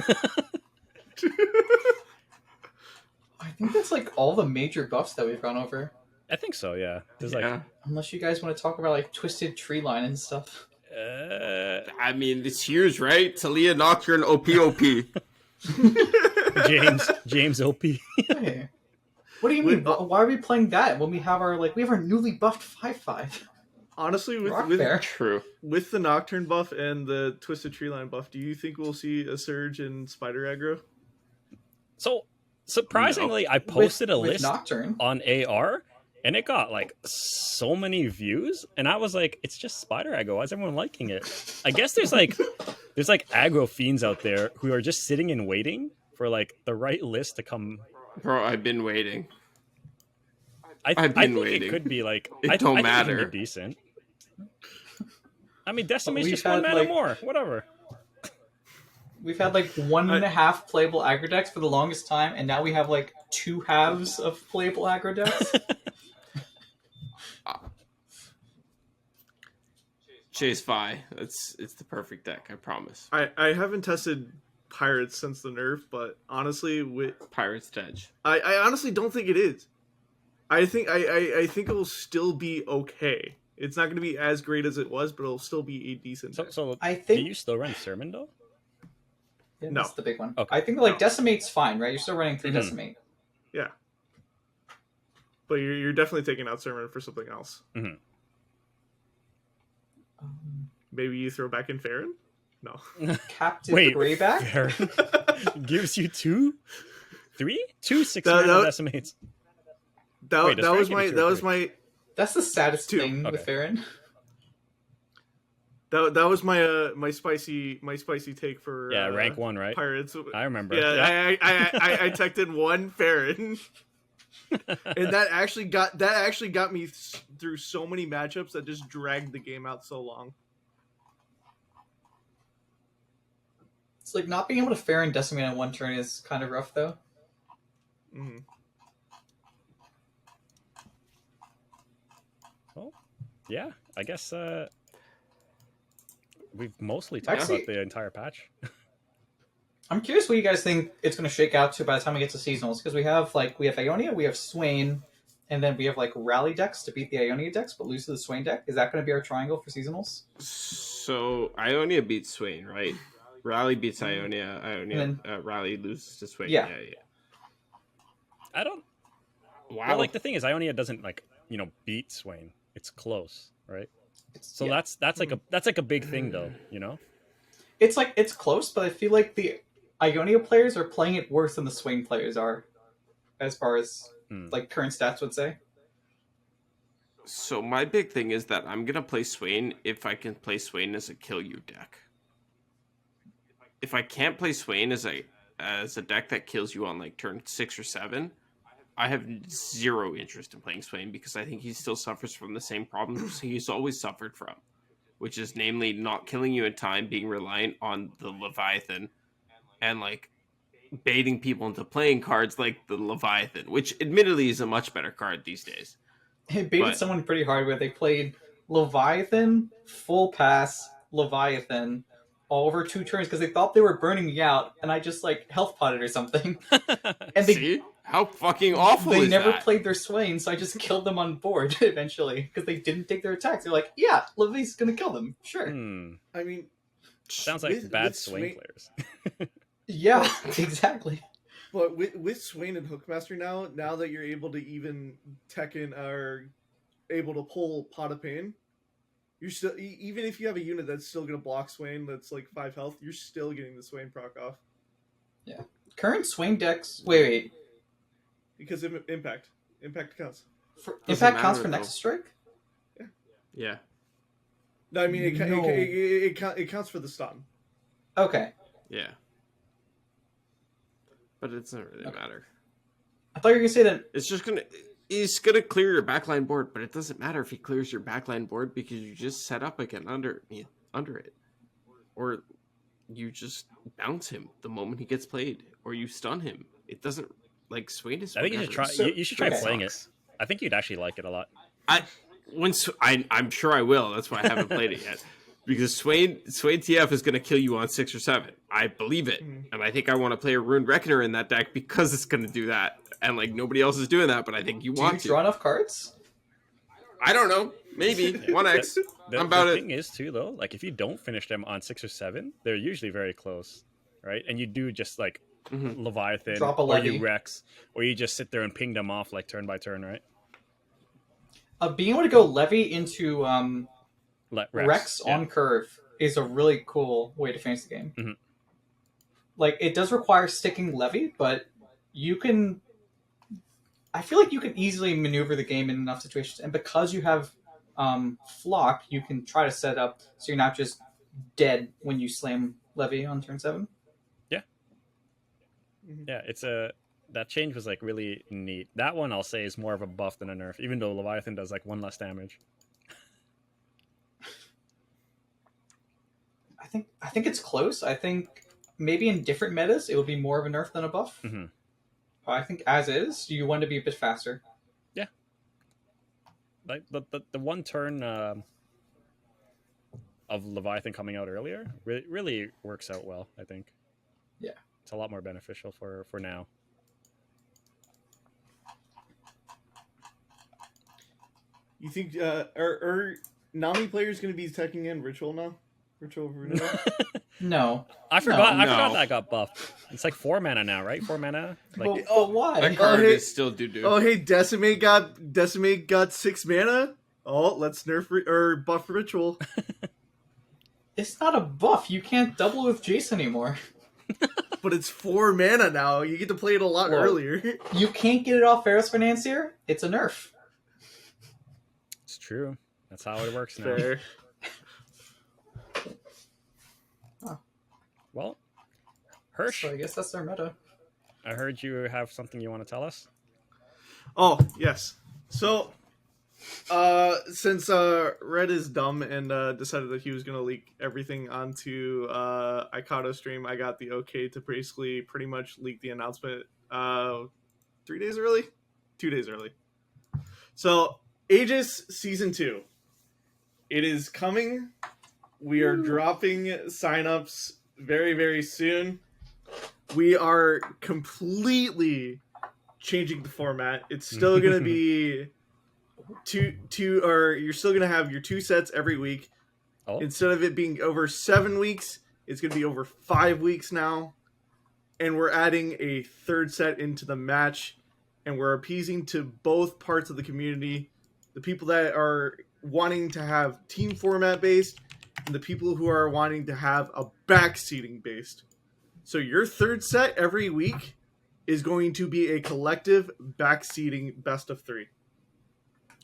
I think that's like all the major buffs that we've gone over. I think so. Yeah. There's Yeah. Unless you guys want to talk about like twisted tree line and stuff. I mean, it's huge, right? Talia Nocturne OPOP. James OP. Hey. What do you mean? Why are we playing that when we have our newly buffed 5/5? Honestly, Rock Bear. True. with the Nocturne buff and the Twisted Tree Line buff, do you think we'll see a surge in Spider aggro? So surprisingly, I posted a with list Nocturne. on AR, and it got like so many views, and I was like, "It's just Spider aggro. Why is everyone liking it?" I guess there's like aggro fiends out there who are just sitting and waiting for like the right list to come. Bro, I've been waiting. I I've think been waiting. it could be like It I don't think it can matter. be decent. I mean, Decimate's We've just one had, mana like- more. Whatever. We've had like 1.5 playable aggro decks for the longest time, and now we have like 2 halves of playable aggro decks. Chase Vi. It's the perfect deck, I promise. I haven't tested Pirates since the nerf, but honestly, Pirates Edge. I honestly don't think it is. I think it will still be okay. It's not going to be as great as it was, but it'll still be a decent. So I do think you still run Sermon though? yeah, No. that's the big one. Okay. I think like Decimate's fine, right? You're still running 3 Mhm. Decimate. Yeah, but you're definitely taking out Sermon for something else. Maybe you throw back in Farron. No. Captive Wait, Greyback? Farron gives you 2 6 That- mana that- decimates. That, Wait, does that was Farron my give you that 2 or was 3? my That's the saddest 2. thing with Okay. Farron. that was my my spicy take for Yeah, rank 1, right? Pirates. I remember. Yeah, I teched in 1 Farron, and that actually got me through so many matchups that just dragged the game out so long. It's like not being able to Farron Decimate on 1 turn is kind of rough, though. Mm-hmm. Well, yeah, I guess we've mostly talked Actually- about the entire patch. I'm curious what you guys think it's going to shake out to by the time we get to seasonals, because we have Ionia, we have Swain, and then we have like rally decks to beat the Ionia decks, but lose to the Swain deck. Is that going to be our triangle for seasonals? So Ionia beats Swain, right? Rally beats Ionia. Ionia Rally loses to Swain. Yeah. Yeah. I don't. Wow. Well, like the thing is, Ionia doesn't beat Swain. It's close, right? So Yeah. that's like a big thing, though. It's like it's close, but I feel like the Ionia players are playing it worse than the Swain players are, as far as like current stats would say. So my big thing is that I'm gonna play Swain if I can play Swain as a kill you deck. If I can't play Swain as a deck that kills you on like turn 6 or 7, I have zero interest in playing Swain because I think he still suffers from the same problems he's always suffered from, which is namely not killing you in time, being reliant on the Leviathan, and like baiting people into playing cards like the Leviathan, which admittedly is a much better card these days. It baited someone pretty hard where they played Leviathan, full pass, Leviathan, all over 2 turns because they thought they were burning me out, and I just like health potted or something. And they See? How fucking awful they is never that? played their Swain, so I just killed them on board eventually because they didn't take their attacks. They're like, yeah, Levi's gonna kill them, sure. I mean, Sounds like bad with Swain players. Yeah, exactly. but with Swain and Hookmaster now that you're able to even Tekken are able to pull Pot of Pain, you're still, even if you have a unit that's still gonna block Swain that's like 5 health, you're still getting the Swain proc off. Yeah. Current Swain decks. Wait. Because impact counts. Impact counts matter, for though. Nexus Strike? Yeah. No, I mean No. it counts for the stun. Okay. Yeah. But it doesn't really matter. I thought you were gonna say that. It's just gonna. is going to clear your backline board, but it doesn't matter if he clears your backline board because you just set up again under it. Or you just bounce him the moment he gets played, or you stun him. It doesn't, like, Swain is I think you should try. You should try okay. playing it. I think you'd actually like it a lot. I'm sure I will. That's why I haven't played it yet. Because Swain TF is going to kill you on 6 or 7. I believe it. And I think I want to play a Rune Reckoner in that deck because it's going to do that. And, like, nobody else is doing that, but I think you want to. Do you draw enough cards? I don't know. Maybe. 1x. The thing is, too, though, like, if you don't finish them on 6 or 7, they're usually very close, right? And you do just, like, Leviathan, Drop a or levy. you Rex, or you just sit there and ping them off, like, turn by turn, right? Being able to go Levy into Rex yeah. on curve is a really cool way to finish the game. Mhm. Like, it does require sticking Levy, but you can... I feel like you can easily maneuver the game in enough situations, and because you have Flock, you can try to set up so you're not just dead when you slam Levy on turn 7. Yeah, that change was like really neat. That one I'll say is more of a buff than a nerf, even though Leviathan does like 1 less damage. I think it's close. I think maybe in different metas it would be more of a nerf than a buff. Mm-hmm. I think as is, you want to be a bit faster. Yeah, like the one turn of Leviathan coming out earlier really works out well. I think. Yeah, it's a lot more beneficial for now. You think are Nami players going to be teching in Ritual now? Ritual of Runeterra? No. I forgot No. that got buffed. It's like 4 mana now, right? 4 mana. Like But why? That card hey. is still doo-doo. Oh, hey, Decimate got 6 mana. Oh, let's nerf or buff Ritual. It's not a buff. You can't double with Jace anymore. But it's 4 mana now. You get to play it a lot Well, earlier. You can't get it off Ferris Financier. It's a nerf. it's true. That's how it works now. Fair. Well, Hersh, So I guess that's their meta. I heard you have something you want to tell us. Oh, yes. So, since Red is dumb and decided that he was going to leak everything onto Ikato stream, I got the okay to basically pretty much leak the announcement 3 days early? 2 days early. So, Aegis Season 2. It is coming. We are dropping signups very, very soon. We are completely changing the format. It's still going to be two, or you're still going to have your 2 sets every week. Oh, Instead of it being over 7 weeks, it's going to be over 5 weeks now. And we're adding a 3rd set into the match. And we're appeasing to both parts of the community. The people that are wanting to have team format based, and the people who are wanting to have a backseating based. So your 3rd set every week is going to be a collective backseating best of 3.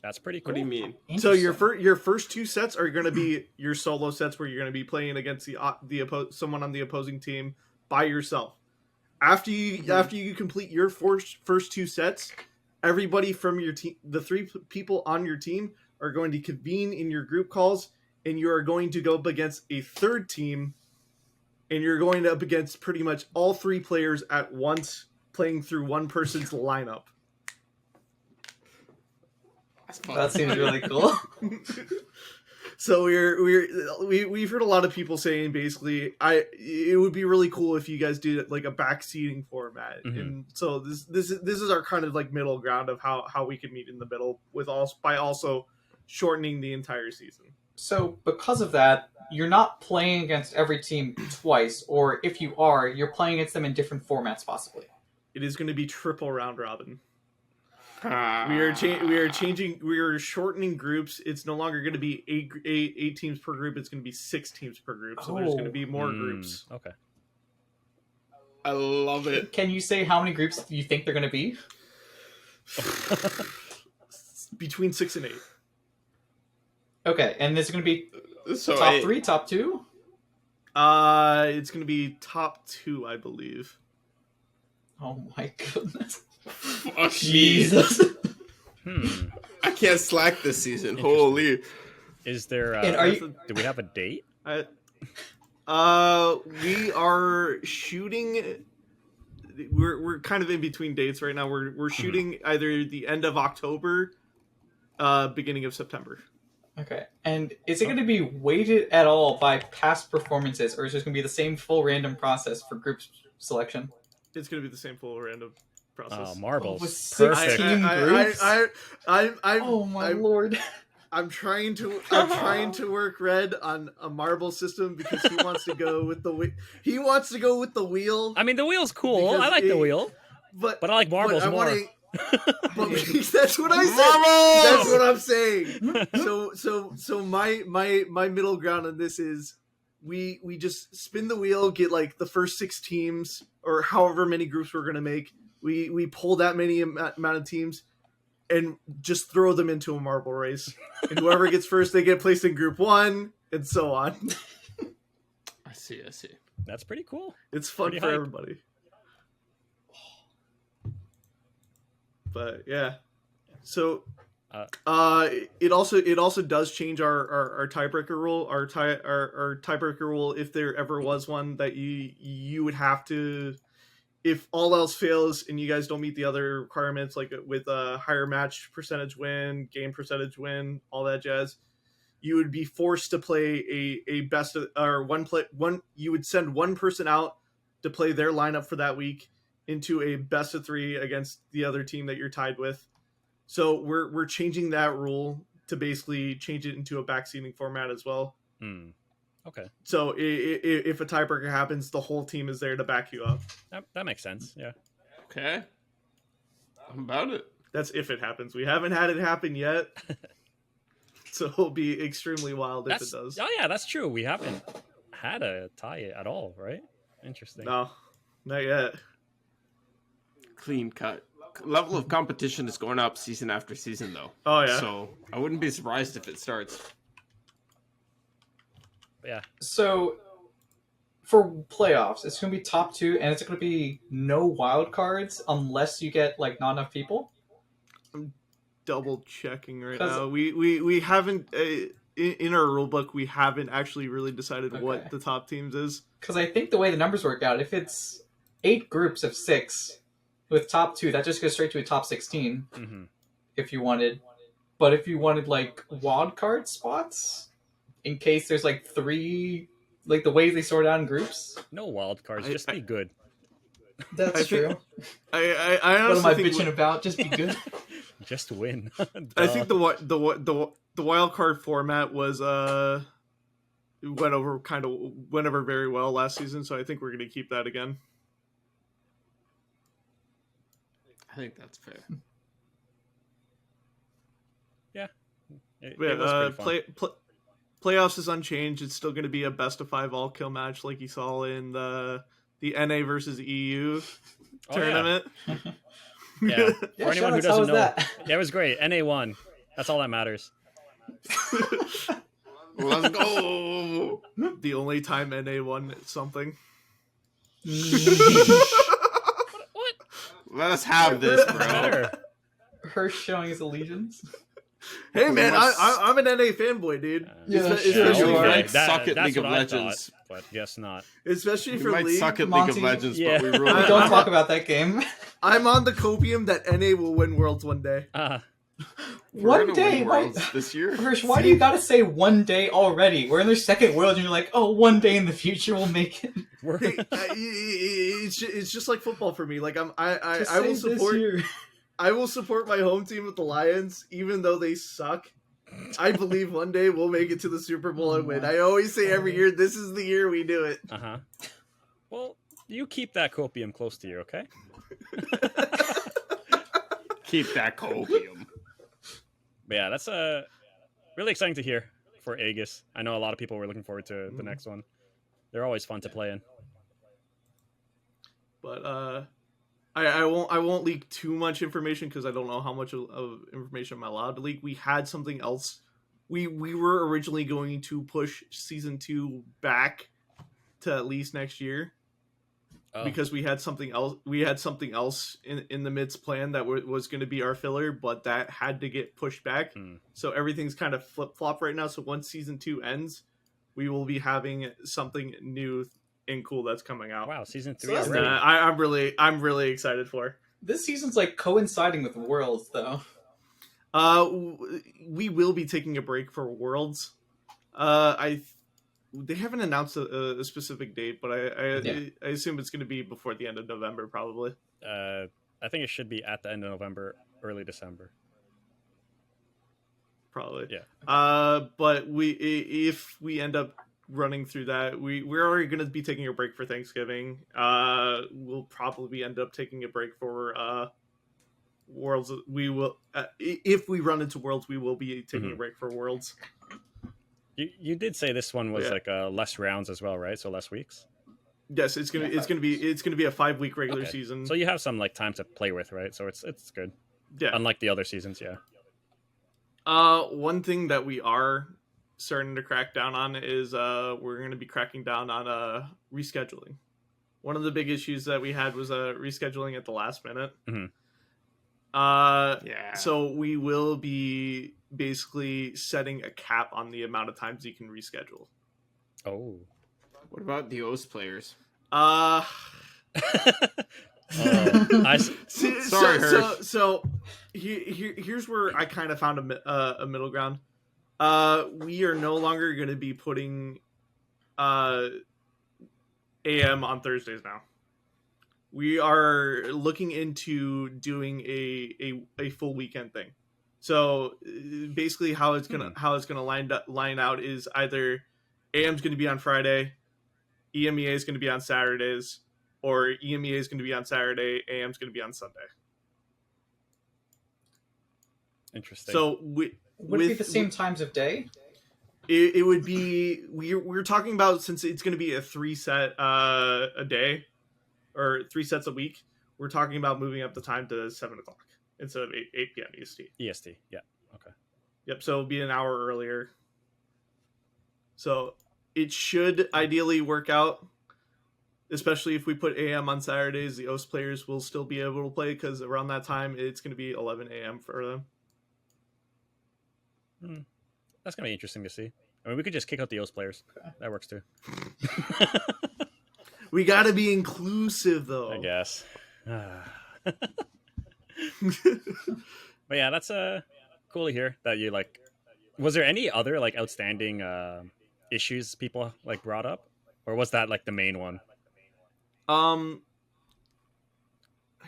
that's pretty cool. What do you mean? So your first 2 sets are going to be your solo sets where you're going to be playing against someone on the opposing team by yourself. After you complete your first 2 sets, everybody from your team, the 3 people on your team, are going to convene in your group calls, and you are going to go up against a 3rd team, and you're going up against pretty much all 3 players at once, playing through one person's lineup. That seems really cool. So we've heard a lot of people saying basically, it would be really cool if you guys did like a backseating format, and so this is our kind of like middle ground of how we can meet in the middle by also shortening the entire season. So because of that, you're not playing against every team twice, or if you are, you're playing against them in different formats possibly. It is going to be triple round robin. We are changing. We are shortening groups. It's no longer going to be eight teams per group. It's going to be 6 teams per group. So there's going to be more groups. Okay. I love it. Can you say how many groups you think they're going to be? Between 6 and 8. Okay, and this is going to be So top 3, top 2? It's going to be top 2, I believe. Oh my goodness. Fuck Jesus. can't slack this season. Interesting. Holy. Is there? And are you? Do we have a date? We are shooting. We're kind of in between dates right now. We're shooting either the end of October, beginning of September. Okay. And is it going to be weighted at all by past performances, or is it going to be the same full random process for group selection? It's going to be the same full random process. Marbles. With 16 Perfect. groups? Oh my lord. I'm trying to work Red on a marble system because he wants to go with the wheel. I mean, the wheel's cool. Because I like the wheel, but I like marbles more. But that's what I said. That's what I'm saying. So my middle ground on this is we just spin the wheel, get like the first 6 teams or however many groups we're gonna make. We pull that many amount of teams and just throw them into a marble race. And whoever gets first, they get placed in group 1, and so on. I see. That's pretty cool. It's fun Pretty for hype. everybody. But yeah, so it also does change our tiebreaker rule. Our tiebreaker rule, if there ever was one, that you would have to, if all else fails and you guys don't meet the other requirements, like with a higher match percentage win, game percentage win, all that jazz, you would be forced to play a best of, or one. You would send one person out to play their lineup for that week into a best of 3 against the other team that you're tied with. So we're changing that rule to basically change it into a backseating format as well. Okay. So if a tiebreaker happens, the whole team is there to back you up. That makes sense. Yeah. Okay. I'm about it. That's if it happens. We haven't had it happen yet. So it'll be extremely wild if it does. Oh yeah, that's true. We haven't had a tie at all, right? Interesting. No, not yet. Clean cut. Level of competition is going up season after season, though. Oh yeah. So I wouldn't be surprised if it starts. Yeah. So for playoffs, it's going to be top 2, and it's going to be no wild cards unless you get like not enough people. I'm double checking right 'Cause- now. We haven't in our rule book. We haven't actually really decided what Okay. the top teams is. Because I think the way the numbers work out, if it's 8 groups of 6 with top 2, that just goes straight to a top 16 Mm-hmm. if you wanted. But if you wanted like wild card spots, in case there's like 3, like the ways they sort out in groups. No wild cards. Just be good. That's I true. think- I What am honestly I think bitching about? Just be good. Just win. I think the wild card format was went over very well last season, so I think we're going to keep that again. I think that's fair. It Yeah, was pretty fun. playoffs is unchanged. It's still going to be a best of 5 all kill match like you saw in the NA versus EU Oh, tournament. Yeah. Yeah, For anyone who Shadawx, how doesn't was know, that? yeah, it was great. NA won. That's all that matters. Let's go. The only time NA won something. What? Let us have this, bro. Better. Hersh showing his allegiance. Hey man, I'm an NA fanboy, dude. Yeah, Espe- sure especially, you we are. might suck at That's League of what I Legends. thought, but guess not. especially We for might League. suck at Monte. League of Legends, Yeah. but we really Don't are. talk about that game. I'm on the copium that NA will win Worlds one day. We're One gonna day, win why? Worlds this year. Hersh, why do you gotta say one day already? We're in their second world, and you're like, oh, one day in the future we'll make it. We're Hey, it's just like football for me. Like I Just will say this support year. I will support my home team with the Lions, even though they suck. I believe one day we'll make it to the Super Bowl and win. I always say every year, this is the year we do it. Well, you keep that copium close to you, okay? Keep that copium. But yeah, that's really exciting to hear for Aegis. I know a lot of people were looking forward to the next one. They're always fun to play in. But I won't leak too much information because I don't know how much of information I'm allowed to leak. We had something else. We were originally going to push season 2 back to at least next year. because we had something else. We had something else in the midst plan that was going to be our filler, but that had to get pushed back. So everything's kind of flip flop right now. So once season 2 ends, we will be having something new and cool that's coming out. Wow, season 3 So that's already. I'm really excited for. This season's like coinciding with Worlds, though. We will be taking a break for Worlds. They haven't announced a specific date, but I assume it's going to be before the end of November, probably. I think it should be at the end of November, early December. Probably. Yeah. But if we end up running through that, we're already going to be taking a break for Thanksgiving. We'll probably end up taking a break for Worlds. We will, if we run into Worlds, we will be taking a break for Worlds. You did say this one was like less rounds as well, right? So less weeks. Yes, it's gonna be a 5-week regular season. So you have some like time to play with, right? So it's good. Yeah. Unlike the other seasons, yeah. One thing that we are starting to crack down on is we're going to be cracking down on rescheduling. One of the big issues that we had was rescheduling at the last minute. So we will be basically setting a cap on the amount of times you can reschedule. Oh. What about the OS players? Sorry, Hersh. So here's where I kind of found a middle ground. We are no longer going to be putting AM on Thursdays now. We are looking into doing a full weekend thing. So basically, how it's gonna line out is either AM's going to be on Friday, EMEA is going to be on Saturdays, or EMEA is going to be on Saturday, AM's going to be on Sunday. Interesting. So would it be the same times of day? It would be. We're talking about, since it's going to be a 3 set a day, or 3 sets a week. We're talking about moving up the time to 7 o'clock instead of 8 p.m. EST. EST, yeah. Okay. Yep, so it'll be an hour earlier. So it should ideally work out, especially if we put AM on Saturdays. The OS players will still be able to play because around that time it's going to be 11 AM for them. That's going to be interesting to see. I mean, we could just kick out the OS players. That works too. We got to be inclusive, though. I guess. But yeah, that's cool to hear that you like. Was there any other like outstanding issues people like brought up, or was that like the main one? I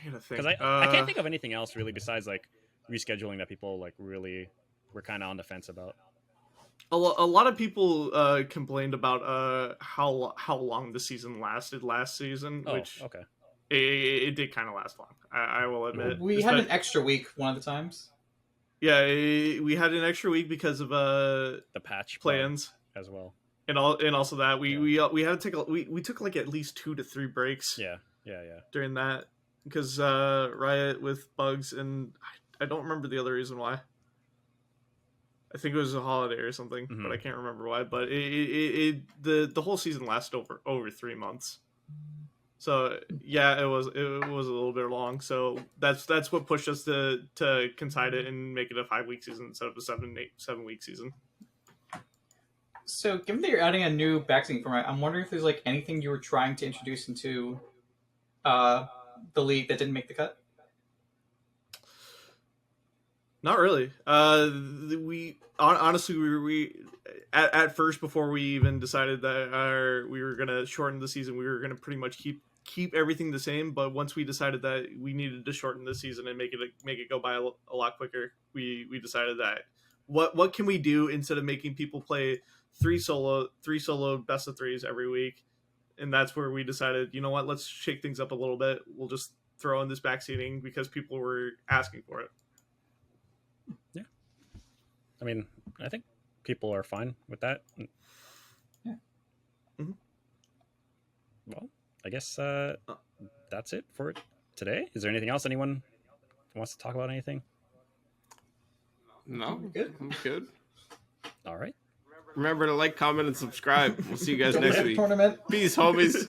gotta think. Because I can't think of anything else really besides like rescheduling that people like really were kind of on the fence about. A lot of people complained about how long the season lasted last season, which okay. It did kind of last long. I will admit. We had an extra week one of the times. Yeah, we had an extra week because of the patch plans as well, and also that we had to take we took like at least 2 to 3 breaks. Yeah. During that, because Riot with bugs, and I don't remember the other reason why. I think it was a holiday or something, but I can't remember why. But the whole season lasted over 3 months. So yeah, it was a little bit long. So that's what pushed us to concide it and make it a 5-week season instead of a 7-week season. So given that you're adding a new backseating format, I'm wondering if there's like anything you were trying to introduce into the league that didn't make the cut. Not really. We at first, before we even decided that we were gonna shorten the season, we were gonna pretty much keep everything the same. But once we decided that we needed to shorten the season and make it go by a lot quicker, we decided that what can we do instead of making people play three solo best of threes every week, and that's where we decided, you know what, let's shake things up a little bit. We'll just throw in this backseating because people were asking for it. Yeah, I mean, I think people are fine with that. Yeah. Mm-hmm. Well, I guess that's it for today. Is there anything else anyone wants to talk about? Anything? No, good. I'm good. All right. Remember to like, comment, and subscribe. We'll see you guys next week. Tournament. Peace, homies.